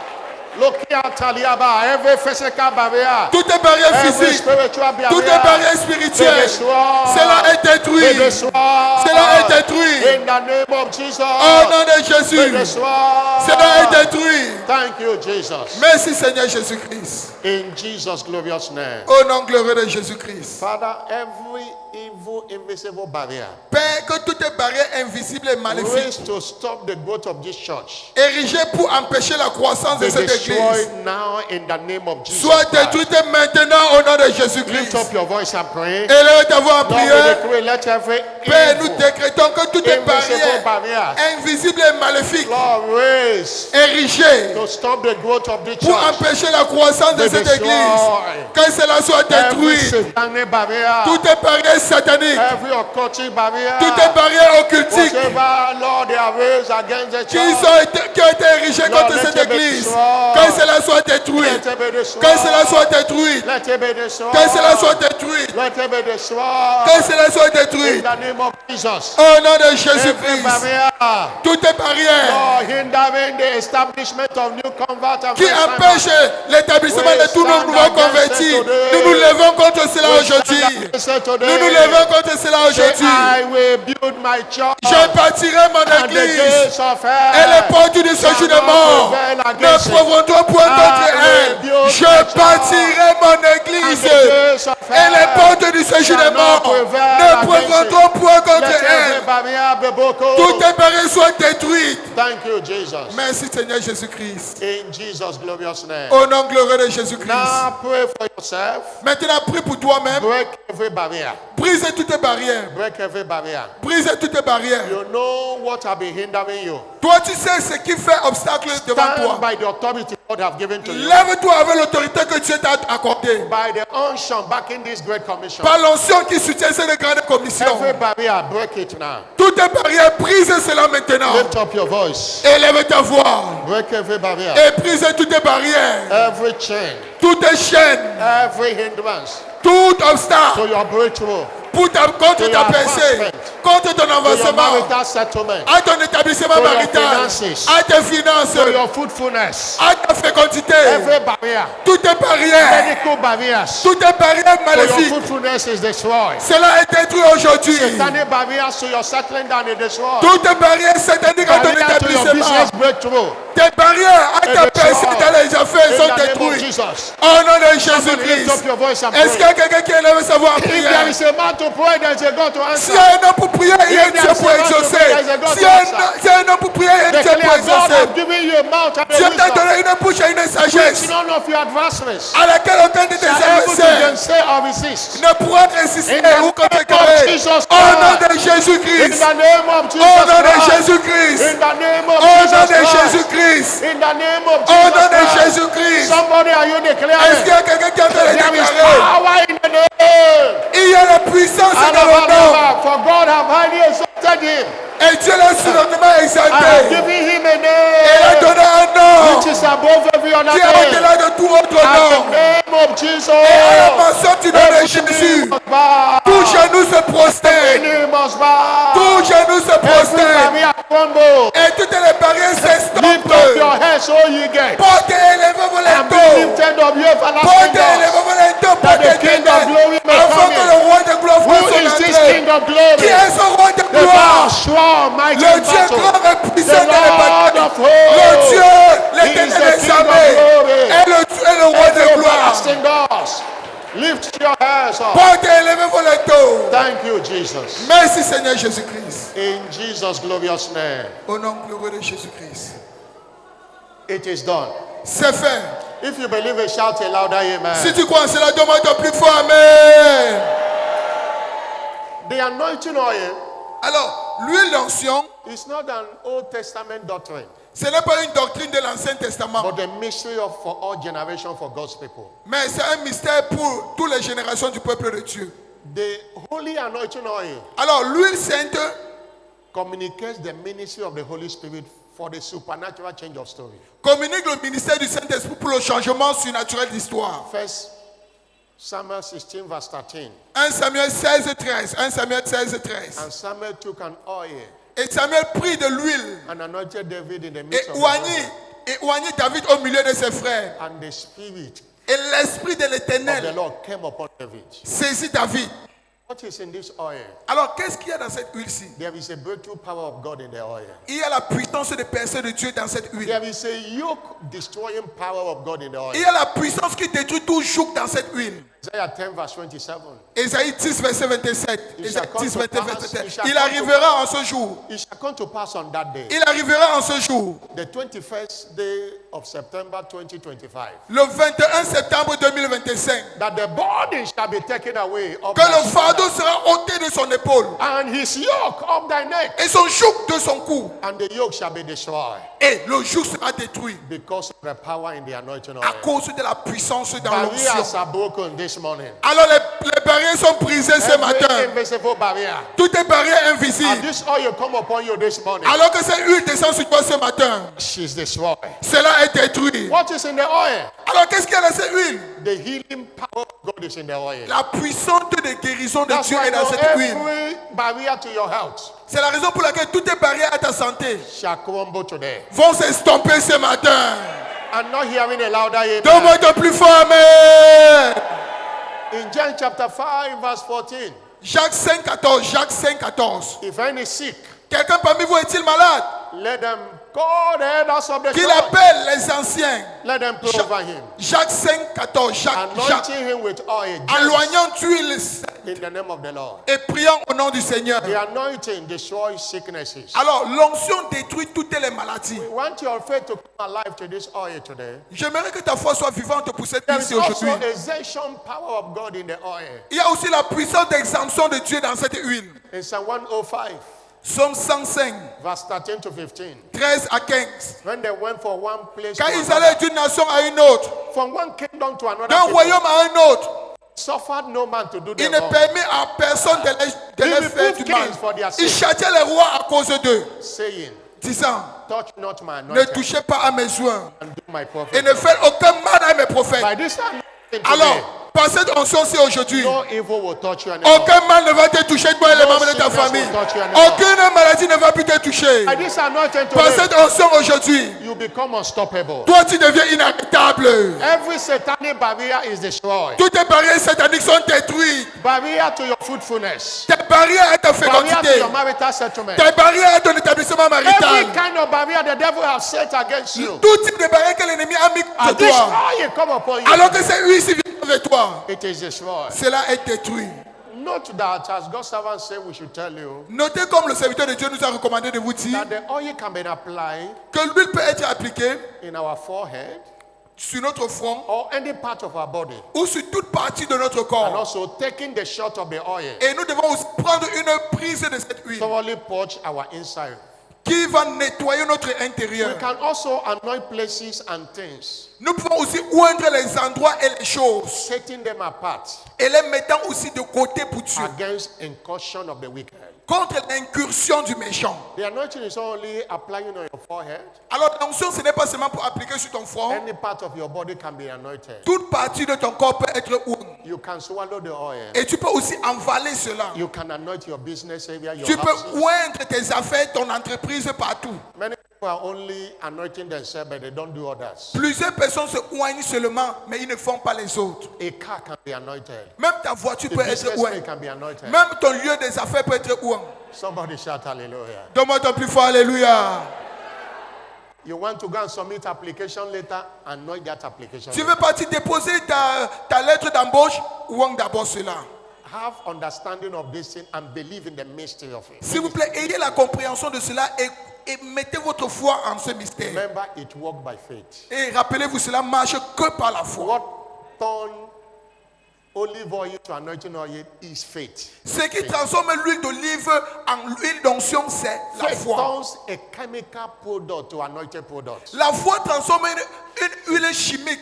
Look at Taliaba, every physical barrier, Toutes les barrières every physiques, spiritual barrier, toutes les barrières be spirituelles, destroyed. cela est Be détruit. destroyed. Cela est détruit. In the name of Jesus. Au nom de Be Jésus, destroyed. cela est détruit. Thank you, Jesus. Merci Seigneur Jésus-Christ. In Jesus' glorious name. Au nom glorieux de Jésus-Christ. Father, every evil, invisible barrier Père, que toutes les barrières invisibles et maléfiques raised to stop the growth of this church érigées pour empêcher la croissance de be cette église destroyed now in the name of Jesus soient Christ. détruites maintenant au nom de Lift Jésus-Christ. up your voice and pray. Élève ta voix en Lord, we prière. decree, let every Père, nous evil, décrétons que toutes les invisible barrières barriers, invisibles et maléfiques Lord, raise érigées to stop the growth of the pour church. empêcher la croissance de Be cette église, destroyed. que cela soit Every détruit. satanic barrier, Toutes les barrières sataniques, every occultic barrier, toutes les barrières occultiques whatever, Lord, they are raised against the qui church. ont été érigées Lord, contre let cette it be église, destroyed. que cela soit détruit. Let it be destroyed. Que cela soit détruit. Let it be destroyed. Que cela soit détruit. Let it be destroyed. Que cela soit In détruit. the name of Jesus. Au nom de Every Jésus-Christ. barrier, Toutes les barrières Lord, hindering the establishment of new converts and qui first-timers. empêchent l'établissement de tous nos nouveaux convertis, nous nous levons contre cela aujourd'hui. Nous nous levons contre cela aujourd'hui. I will build my church. Je bâtirai mon And the église gates of et hell les portes du séjour de mort ne prévaudront point contre elle. Je bâtirai mon église et les portes du séjour de mort ne prévaudront point contre Let every elle. barrier be broken. Toutes les barrières soient détruites. Thank you, Jesus. Merci Seigneur Jésus-Christ. In Jesus' glorious name. Au nom glorieux de Jésus-Christ. Now pray for yourself. Maintenant, prie pour toi-même. Break every barrier. Brise toutes les barrières. Break every barrier. Brise toutes les barrières. You know what have been hindering you. Toi, tu sais ce qui fait obstacle devant Stand toi. by the authority God have given to you. Lève-toi avec l'autorité que Dieu t'a accordée. By the unction backing this great commission. Par l'onction qui soutient cette grande commission. Every barrier, break it now. Toutes les barrières, brise cela maintenant. Lift up your voice. Élève ta voix. Break every barrier. Et brise toutes les barrières. Every chain. Toutes les chaînes. Every hindrance Tout obstacle. to your breakthrough. Contre ta pensée. Contre ton To your avancement. marital settlement. À ton établissement To your marital. finances. À tes finances. To your fruitfulness. À ta fécondité. Every barrier. Toutes les barrières. Medical barriers. Toutes les barrières To your maléfiques. fruitfulness is destroyed. Cela est détruit aujourd'hui. Satanic barriers to your settling down is destroyed. Toutes les barrières sataniques à ton Barriers to your établissement. business breakthrough. Tes barrières à ta destroyed. personne dans les affaires In sont the name of détruites. Jesus. Au nom de Somebody lift up Jésus-Christ. your voice and Est-ce qu'il y pray. a quelqu'un qui élève sa voix en If there prière? is a man to pray, there is a God to S'il y answer. a un homme pour prier, il y a un Dieu pour exaucer. S'il y a un homme pour prier, il y a un Dieu pour Declare, God exaucer. has given you a mouth and a Dieu t'a wisdom donné une bouche et une sagesse which none of your adversaries à laquelle aucun de tes are able to adversaires gainsay or resist. ne pourra résister In the ou name contrecarrer. of Jesus Au nom de In Jésus-Christ. the name of Au nom de Jesus Christ. Jésus-Christ. In the name of Au nom Jesus de Christ. Jésus-Christ. In the name of Au nom de Jesus Christ. Jésus-Christ. Somebody, are you Est-ce qu'il declaring? y a quelqu'un qui a fait le There is déclarer? power in the name. Il y a la puissance dans le nom. For God have highly exalted him. Et Dieu l'a surnommé I have exalté. given him a Il a name donné un nom which is above every other qui est name. au-delà de tout autre At nom. the name of Jesus. Et à la mention du nom de Every Jésus, knee must bow. tout genou se Every prosterne. knee must bow. Tout genou se Every prosterne. barrier crumble. Et toutes les barrières Lift up s'estompent. your heads, all ye gates. Portez et élevez-vous les And be taux. lifted up, you everlasting Portez et doors. élevez-vous les taux. That the Portez King of glory may afin come que in. le roi de gloire fasse Who son is this entrée. King of Qui glory? est ce roi de The gloire? God strong, mighty Le in Dieu battle. grand et The puissant dans les Lord batailles. of Le hosts. Dieu, He is l'éternel the des King of armées. glory. Et le roi de gloire. Everlasting doors. Lift your hands up. Portez, élevez vos lettres. Thank you, Jesus. Merci Seigneur Jésus-Christ. In Jesus' glorious name. Au nom glorieux de Jésus-Christ. It is done. C'est fait. If you believe it, shout a louder amen. Si tu crois en cela, demande ton plus fort Amen. The anointing oil Alors, l'huile d'onction, is not an Old Testament doctrine, ce n'est pas une doctrine de l'Ancien Testament, but a mystery for all generations for God's people. mais c'est un mystère pour toutes les générations du peuple de Dieu. The holy anointing oil Alors, l'huile sainte communicates the ministry of the Holy Spirit for the supernatural change of story. communique le ministère du Saint-Esprit pour le changement surnaturel d'histoire. First Samuel 16 verse 13. 1 Samuel 16, 13. 1 Samuel 16, 13. And Samuel took an oil Et Samuel prit de l'huile and anointed David in the et midst of the oignit David au milieu de ses frères. and the spirit Et l'esprit de of the l'Éternel Lord came upon David. saisit David. What is in this oil? Alors, qu'est-ce qu'il y a dans cette huile-ci? There is a breakthrough power of God in the oil. Il y a la puissance de percée de Dieu dans cette huile. There is a yoke destroying power of God in the oil. Il y a la puissance qui détruit tout joug dans cette huile. Isaiah 10 verse 27. Ésaïe 10, verset 27. Il Ésaïe shall come 10, to verset pass, 27. it shall Il come arrivera en ce jour. It shall come to pass on that day, Il arrivera en ce jour. the 21st day of September 2025, Le 21 septembre 2025. that the burden shall be taken away of Que thy le shoulder, fardeau sera ôté de son épaule. and his yoke of thy neck, Et son joug de son cou. and the yoke shall be destroyed Et le joug sera détruit. because of the power in the anointing À oil. cause de la puissance dans l'onction. Barriers are broken this morning. Alors les barrières sont brisées ce matin. Every invisible barrier. Toutes les barrières And invisibles. this oil come upon you this morning. Alors que cette huile descend sur toi ce matin. She's destroyed. Cela est détruit. What is in the oil? Alors qu'est-ce qu'il y a dans cette huile? The healing power of God is in the oil. La puissance de guérison de That's Dieu why est dans now cette huile. every barrier to your health C'est la raison pour laquelle toutes les barrières à ta santé shall crumble today. vont s'estomper ce matin. I'm not hearing a louder amen. Donne-moi ton plus fort amen. In John chapter 5 verse 14, Jacques 5, 14. Jacques 5, 14. if any is sick, Quelqu'un parmi vous est-il malade? let them call the elders of the Qu'il church. appelle les anciens. Let them pray over him, Jacques 5, 14. Jacques. anointing him with oil Éloignant d'huile in the name of the Lord. et priant au nom du Seigneur. The anointing destroys sicknesses. Alors, l'onction détruit toutes les maladies. We want your faith to come alive to this oil today. J'aimerais que ta foi soit vivante pour cette There huile is also aujourd'hui. exemption power of God in the oil. Il y a aussi la puissance d'exemption de Dieu dans cette huile. In Psalm 105, Psaume 105, verse 13 to 15, 13 à 15. when they went from one place Quand to ils another, allaient d'une nation à une autre, from one kingdom to another, d'un people, royaume à un autre, suffered no man to do il them ne wrong. permet à personne de les He faire rebuked du mal. kings for their Il sins, châtiait les rois à cause d'eux, saying, disant, touch not my ne anointed touchez pas à mes soins and do my et prophet. ne faites aucun mal à mes prophètes. By this time, Alors, par cette onction-ci aujourd'hui, no evil will touch you anymore. aucun mal ne va te toucher, toi et les membres de ta famille. Aucune maladie ne va plus te toucher. By this anointing Par today, cette onction aujourd'hui, you become unstoppable. toi tu deviens inarrêtable. Every satanic barrier is destroyed. Toutes tes barrières sataniques sont détruites. Barrier to your fruitfulness. Tes barrières à ta Barrier to fécondité. your marital settlement. Tes barrières à ton établissement Every marital. kind of barrier the devil has set against you. Tout type de barrière que l'ennemi a mis And sur this toi. oil come upon you. Alors que c'est lui qui vient avec toi. It is destroyed. Cela est détruit. Note that as God's servant said, we should tell you Notez comme le serviteur de Dieu nous a recommandé de vous dire that the oil can be applied que l'huile peut être appliquée in our forehead sur notre front or any part of our body. ou sur toute partie de notre And corps. also taking the shot of the oil, Et nous devons aussi prendre une prise de cette huile thoroughly purge our inside. qui va nettoyer notre We intérieur. can also anoint places and things, Nous pouvons aussi oindre les endroits et les choses setting them apart et les mettant aussi de côté pour Dieu against incursion of the wicked. contre l'incursion du méchant. The anointing is only applying on your forehead. Alors l'onction, ce n'est pas seulement pour appliquer sur ton front. Any part of your body can be anointed. Toute partie de ton corps peut être ointe. You can swallow the oil. Et tu peux aussi envaler cela. You can anoint your business area, your Tu peux houses. oindre tes affaires, ton entreprise partout. Many people are only anointing themselves, but they don't do others. Plusieurs personnes se oignent seulement, mais ils ne font pas les autres. A car can be anointed. Même ta voiture The peut être businessman ointe. can be anointed. Même ton lieu des affaires peut être oint. Somebody shout hallelujah. Donne-moi ton plus fort, alléluia. You want to go and submit application letter, anoint that application Tu letter. veux partir déposer ta lettre d'embauche, ouang d'abord cela. Have understanding of this thing and believe in the mystery of it. S'il vous plaît, ayez la compréhension de cela et mettez votre foi en ce mystère. Remember, it worked by faith. Et rappelez-vous, cela marche que par la foi. What turned olive oil to anointing oil is faith. Ce qui transforme l'huile d'olive en huile d'onction, c'est la Faith foi. turns a chemical product to anointed product. La foi transforme une huile chimique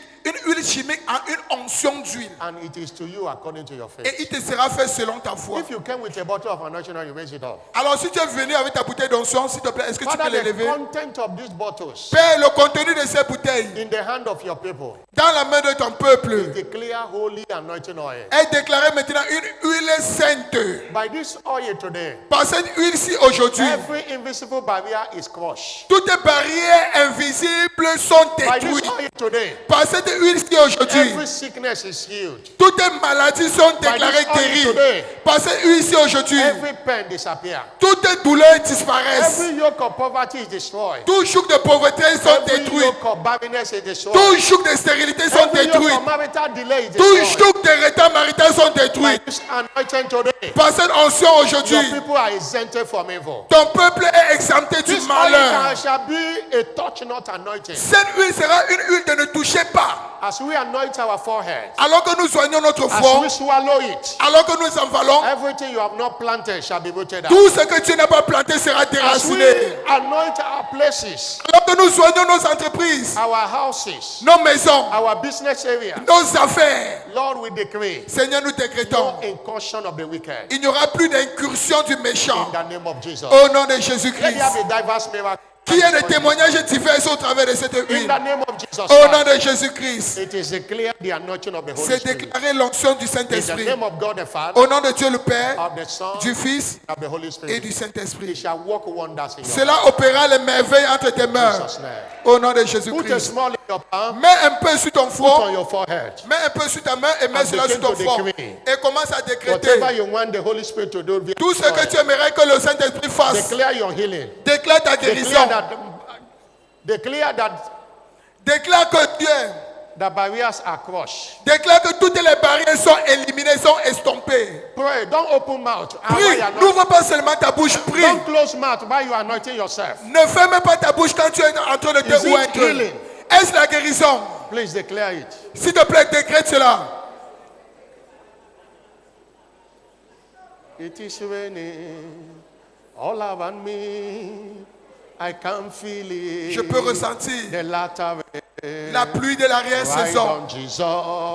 en une onction d'huile. And it is to you according to your faith. Et il te sera fait selon ta foi. If you came with a bottle of anointing oil, you raise it up. Alors si tu es venu avec ta bouteille d'onction, s'il te plaît, est-ce que tu peux Father, the l'élever? content of these bottles Père, le contenu de ces bouteilles in the hand of your people dans la main de ton peuple declare holy anointing oil. est déclarée maintenant une huile sainte. By this oil today, Par cette huile-ci aujourd'hui, every invisible barrier is crushed. toutes les barrières invisibles sont By this détruites. oil today, Par cette huile-ci aujourd'hui, every sickness is healed. toutes les maladies sont déclarées By this oil guéries. today, Par cette huile-ci aujourd'hui, every pain disappears. toutes les douleurs disparaissent. Every yoke of poverty is destroyed. Tous joug de pauvreté sont Every détruits. yoke of barrenness is destroyed. Tous joug de stérilité sont Every yoke détruits. of marital delay is Tous destroyed. joug de retard marital sont By détruits. this anointing today, Par cette onction your aujourd'hui, people are exempted from evil. ton peuple est exempté du This malheur. oil shall be a touch not anointing. Cette huile sera une huile de ne toucher pas. As we anoint our forehead, Alors que nous soignons notre as front, we swallow it, alors que nous envalons, everything you have not planted shall be rooted out. tout ce que tu n'as pas planté sera As we déraciné. anoint our places, Alors que nous soignons nos entreprises, our houses, nos maisons, our business area, nos affaires, Lord, we decree Seigneur, nous décrétons, no incursion of the wicked. il n'y aura plus d'incursion du méchant. In the name of Jesus. Au nom de Let Jésus-Christ. there be diverse miracles. Qui est des témoignages divers au travers de cette In huile. the name of Jesus. Au nom Christ, de Jésus-Christ. it is declared the anointing of the Holy C'est Spirit. déclaré l'onction du In the Saint-Esprit. name of God the Father, Au nom de Dieu le Père, of the Son, du Fils of the Holy et Spirit. du It Saint-Esprit. shall work wonders in your Cela opérera les merveilles entre tes mains. Jesus' name. Au nom de Put a Jésus-Christ. small in your palm, Mets un peu sur ton put front. on your forehead. Mets un peu sur ta main et mets And cela sur begin ton to front. decree. Et commence à décréter Whatever you want the Holy Spirit to do, via tout ce this que oil, tu aimerais que le Saint-Esprit fasse. declare your healing. Déclare ta guérison. Declare that Déclare que Dieu. the barriers are crushed. Déclare que toutes les barrières sont éliminées, sont estompées. Pray. Don't open mouth. Prie. N'ouvre pas seulement ta bouche. Prie. Don't close mouth while you are anointing yourself. Ne ferme pas ta bouche quand tu es en train de Is te it oindre. healing? Est-ce la guérison? Please declare it. S'il te plaît, décrète cela. It is raining all around me. I can feel it. Je peux ressentir The latter la pluie de right l'arrière-saison on Jesus.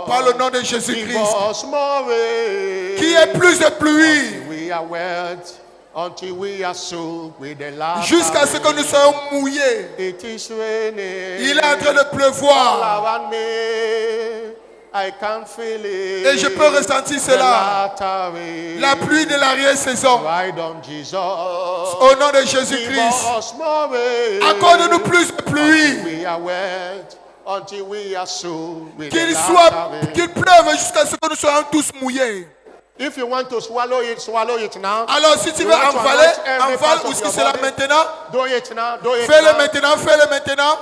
par le nom de Give Jésus-Christ. us more rain. Qui est plus de pluie We are wet until we are soaked with the latter jusqu'à ce que nous soyons mouillés. It is raining. Il est en train de all pleuvoir around me. I can feel it. et je peux ressentir The cela. latter rain. La pluie de l'arrière-saison Right on Jesus. au nom de Give Jésus-Christ. us more rain. Accorde-nous plus de pluie. We are wet until we are soaked with the Qu'il latter rain. qu'il pleuve jusqu'à ce que nous soyons tous mouillés. If you want to swallow it now. Alors si tu You veux want to envaler, anoint every envale part of aussi your cela body. maintenant. Do it now. Do it Fais-le now. maintenant, fais-le maintenant.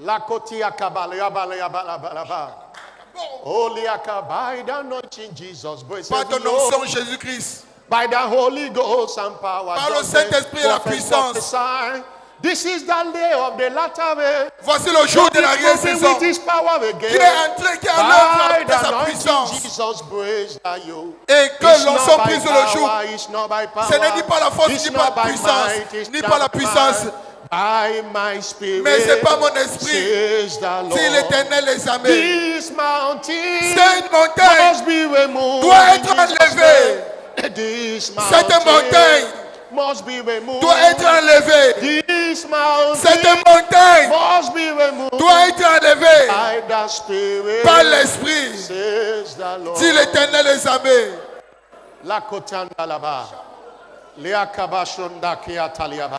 Lakotia kabala yabala yabala balaba. Holy by the anointing Jesus. Praise Par the ton Lord. onction Jésus-Christ. By the Holy Ghost and power. Par le Just as Saint-Esprit et la prophets puissance. prophesy. This is the day of the latter rain. Voici le jour de With l'arrière-saison his power qui again. est entré, qui est en By œuvre the avec sa anointing puissance. Jesus praise you. Et que It's l'onction not by prise le jour. power, it's not by power. Ce n'est ni par la force, It's ni par not la by puissance, might, it's ni not par la by puissance. might. By my spirit, Mais c'est pas mon esprit, says the Lord. si l'Éternel les amène. This mountain Cette montagne must be removed. doit in être Jesus' enlevée. name. This Cette montagne must be removed. doit être enlevée. This mountain Cette montagne must be removed doit être enlevée by the Spirit, par l'Esprit. says the Lord. Si l'Éternel les amène. La kotanda laba. Lea kabashonda kiataliaba.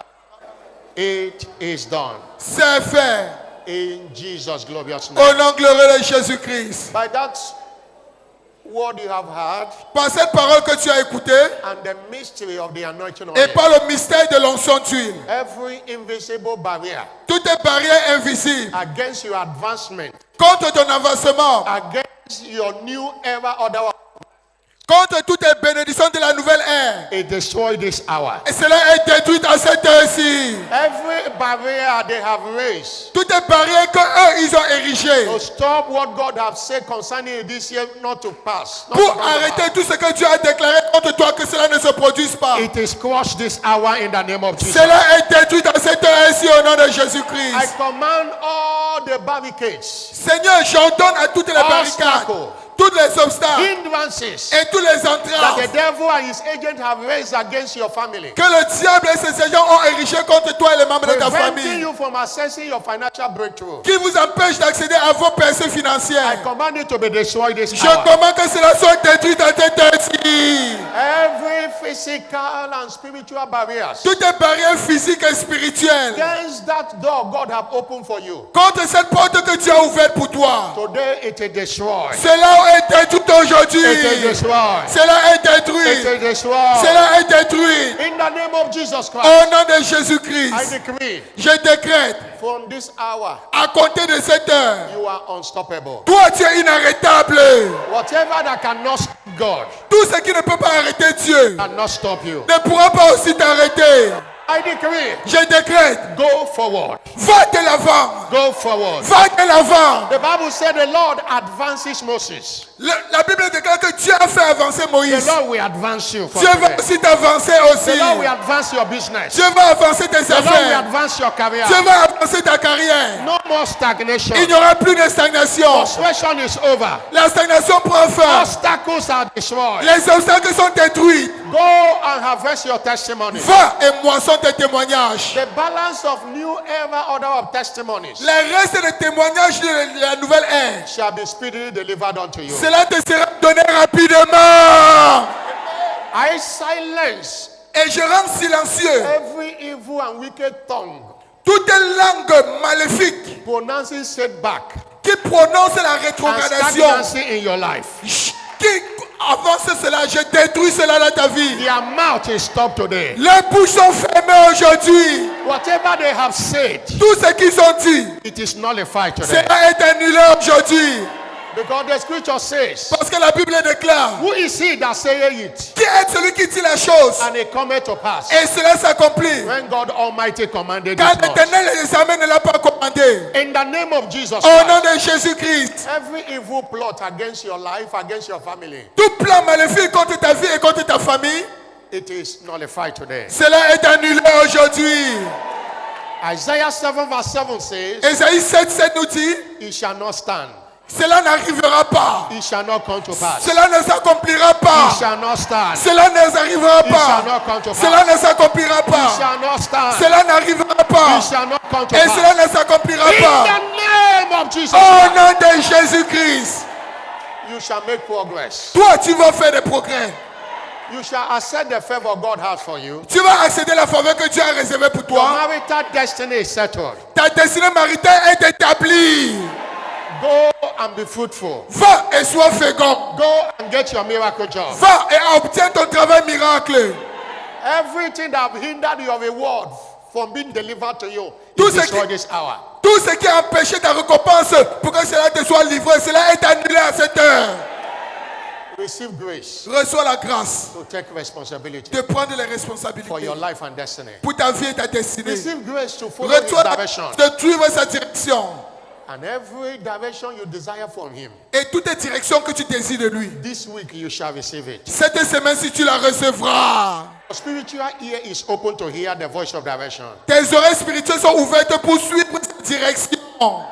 It is done. C'est fait. In Jesus' glorious name. Au nom glorieux de Jésus-Christ. By that word you have heard par cette parole que tu as écoutée and the mystery of the anointing et oil, par le mystère de l'onction d'huile. every invisible barrier Toutes les barrières invisibles against your advancement, contre ton avancement, against your new era order, contre toutes les bénédictions de la nouvelle ère. it destroyed this hour. Et cela est détruit à cette heure-ci. Every barrier they have raised Toutes les barrières qu'eux, ils ont érigées to stop what God has said concerning this year not to pass. not pour to come to arrêter tout ce que tu as déclaré contre toi, que cela ne se produise pas. pass. It is crushed this hour in the name of Jesus. Cela est détruit à cette heure-ci au nom de I Jésus-Christ. command all the barricades, Seigneur, j'ordonne à toutes les barricades, obstacles, tous les obstacles hindrances et tous les that the entraves devil and his agent have raised against your family, que le diable et ses agents ont érigés contre toi et les membres de ta preventing famille, you from accessing your financial breakthrough. qui vous empêchent d'accéder à vos percées I financières. command it to be destroyed this Je hour. commande que cela soit détruit à cette heure-ci. Every physical and spiritual barriers Toutes les barrières physiques et spirituelles against that door God have opened for you, contre cette porte que tu as ouverte pour toi. today it is destroyed. Cela est détruit aujourd'hui. It is destroyed. Cela est It détruit. is destroyed. Cela est détruit. In the name of Jesus Christ, Au nom de I Jésus-Christ, decree je décrète, from this hour à compter de cette heure, you are unstoppable. toi tu es inarrêtable. Whatever that cannot stop God Tout ce qui ne peut pas arrêter Dieu cannot stop you. ne pourra pas aussi t'arrêter. I decree, Je décrète, go forward. va de l'avant. Go forward. Va de l'avant. The Bible said the Lord advances Moses. La Bible déclare que Dieu a fait avancer The Moïse. Lord will advance you. from Dieu va today. aussi t'avancer aussi. The Lord will advance your business. Dieu va avancer tes The Lord will affaires. advance your career. Dieu va avancer ta carrière. No more stagnation. Il n'y aura plus de stagnation. Frustration is over. La stagnation prend fin. Obstacles are destroyed. Les obstacles sont détruits. Go and harvest your testimony. Va et moisson tes témoignages. The balance of new era order of testimonies Les restes des témoignages de la nouvelle ère, shall be speedily delivered unto you. cela te sera donné rapidement. I silence Et je rends silencieux every evil and wicked tongue toute langue maléfique pronouncing setback qui prononce la and rétrogradation, stagnancy in your life. qui avance cela. Je détruis cela dans ta vie. Their mouth is stopped today. Les bouches sont fermées aujourd'hui. Whatever they have said, Tout ce qu'ils ont dit, it is nullified today. cela est annulé aujourd'hui. Because the scripture says, Parce que la Bible déclare, who is he that sayeth it? qui est celui qui dit la chose And it cometh to pass. et cela s'accomplit. When God Almighty commanded Car it not. l'Éternel les armées ne l'a pas commandé. In the name of Jesus Au Christ, nom de Jésus-Christ, every evil plot against your life, against your family, tout plan maléfique contre ta vie et contre ta famille, it is nullified today. cela est annulé aujourd'hui. Isaiah 7 verse 7 says, Ésaïe 7:7 nous dit, it shall not stand. cela n'arrivera pas. It shall not come to pass. Cela ne s'accomplira pas. It shall not stand. Cela n'arrivera It shall pas. not come to Cela pass. ne s'accomplira It pas. shall not stand. Cela n'arrivera pas. It shall not come to Et cela pass. ne s'accomplira In pas. the name of Jesus Au Christ, nom de Jésus-Christ, you shall make progress. toi tu vas faire des progrès. You shall accept the favor God has for you. Tu vas accéder à la faveur que Dieu a réservée pour Your toi. marital destiny is settled. Ta destinée maritale est établie. Go and be fruitful. Va et sois fécond. Go and get your miracle job. Va et obtiens ton travail miracle. Everything that have hindered your reward from being delivered to you Tout is ce destroyed qui- this hour. Tout ce qui a empêché ta récompense pour que cela te soit livré, cela est annulé à cette heure. Receive grace Reçois la grâce to take responsibility de prendre les for responsabilités your life and destiny. pour ta vie et ta destinée. Receive grace to follow his Reçois la direction. grâce de suivre sa direction. And every direction you desire from him, Et toutes les directions que tu désires de lui. this week you shall receive it. Cette semaine, si tu la recevras, Your spiritual ear is open to hear the voice of direction. tes oreilles spirituelles sont ouvertes pour suivre sa direction.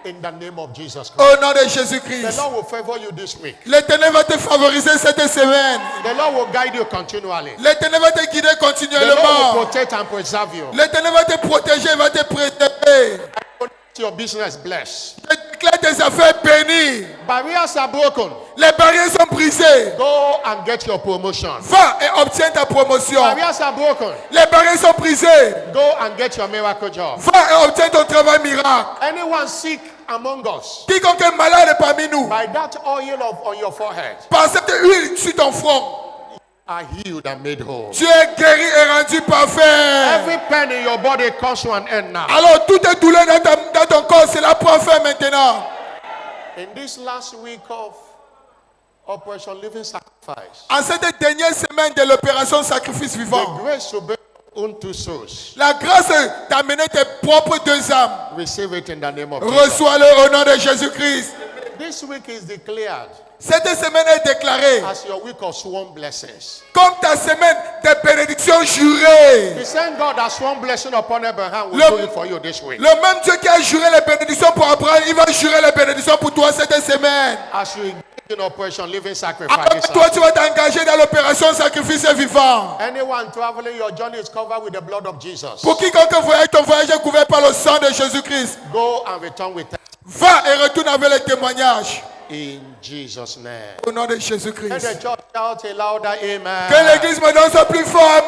In the name of Jesus Christ. Au nom de The Jésus-Christ. Lord will favor you this week. L'Éternel va te favoriser cette semaine. The Lord will guide you continually. L'Éternel va te guider The Lord continuellement. will protect and preserve you. L'Éternel va te protéger, il va te préserver. Your business blessed. Je déclare tes affaires bénies. Barriers are broken. Les barrières sont brisées. Go and get your promotion. Va et obtiens ta promotion. Barriers are broken. Les barrières sont brisées. Go and get your miracle job. Va et obtiens ton travail miracle. Anyone sick among us, Quiconque est malade parmi nous, by that oil on your forehead, par cette huile sur ton front, are healed and made whole. tu es guéri et rendu parfait. Every pain in your body comes to an end now. Alors toute douleur dans ton corps, cela prend fin maintenant. In this last week of Operation Living Sacrifice, En cette dernière semaine de l'opération sacrifice vivant, the grace to bear unto souls, la grâce d'amener tes propres deux âmes, receive it in the name of Jesus. reçois-le au nom de Jésus-Christ. This week is declared Cette semaine est déclarée as your week of sworn blessings. comme ta semaine de bénédiction jurée. The same God that sworn blessing upon Abraham will do it for you this week. Le même Dieu qui a juré les bénédictions pour Abraham, il va jurer les bénédictions pour toi cette semaine. As you engage in Operation Living Sacrifice, Alors que toi, tu vas t'engager dans l'opération sacrifice vivant. anyone traveling, your journey is covered with the blood of Jesus. Pour quiconque voyage, ton voyage est couvert par le sang de Jésus-Christ. Go and return with thanks. Va et retourne avec les témoignages. In Jesus' name. Au nom de Let Jésus-Christ. the church shout a louder amen. Que l'église me donne son plus fort.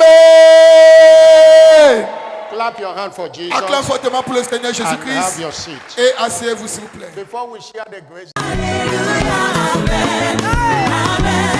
Amen. Clap your hand for Jesus Acclame fortement pour le Seigneur and have Jésus-Christ. your seat. Et asseyez-vous s'il vous plaît. Before we share the grace, Hallelujah, amen, amen.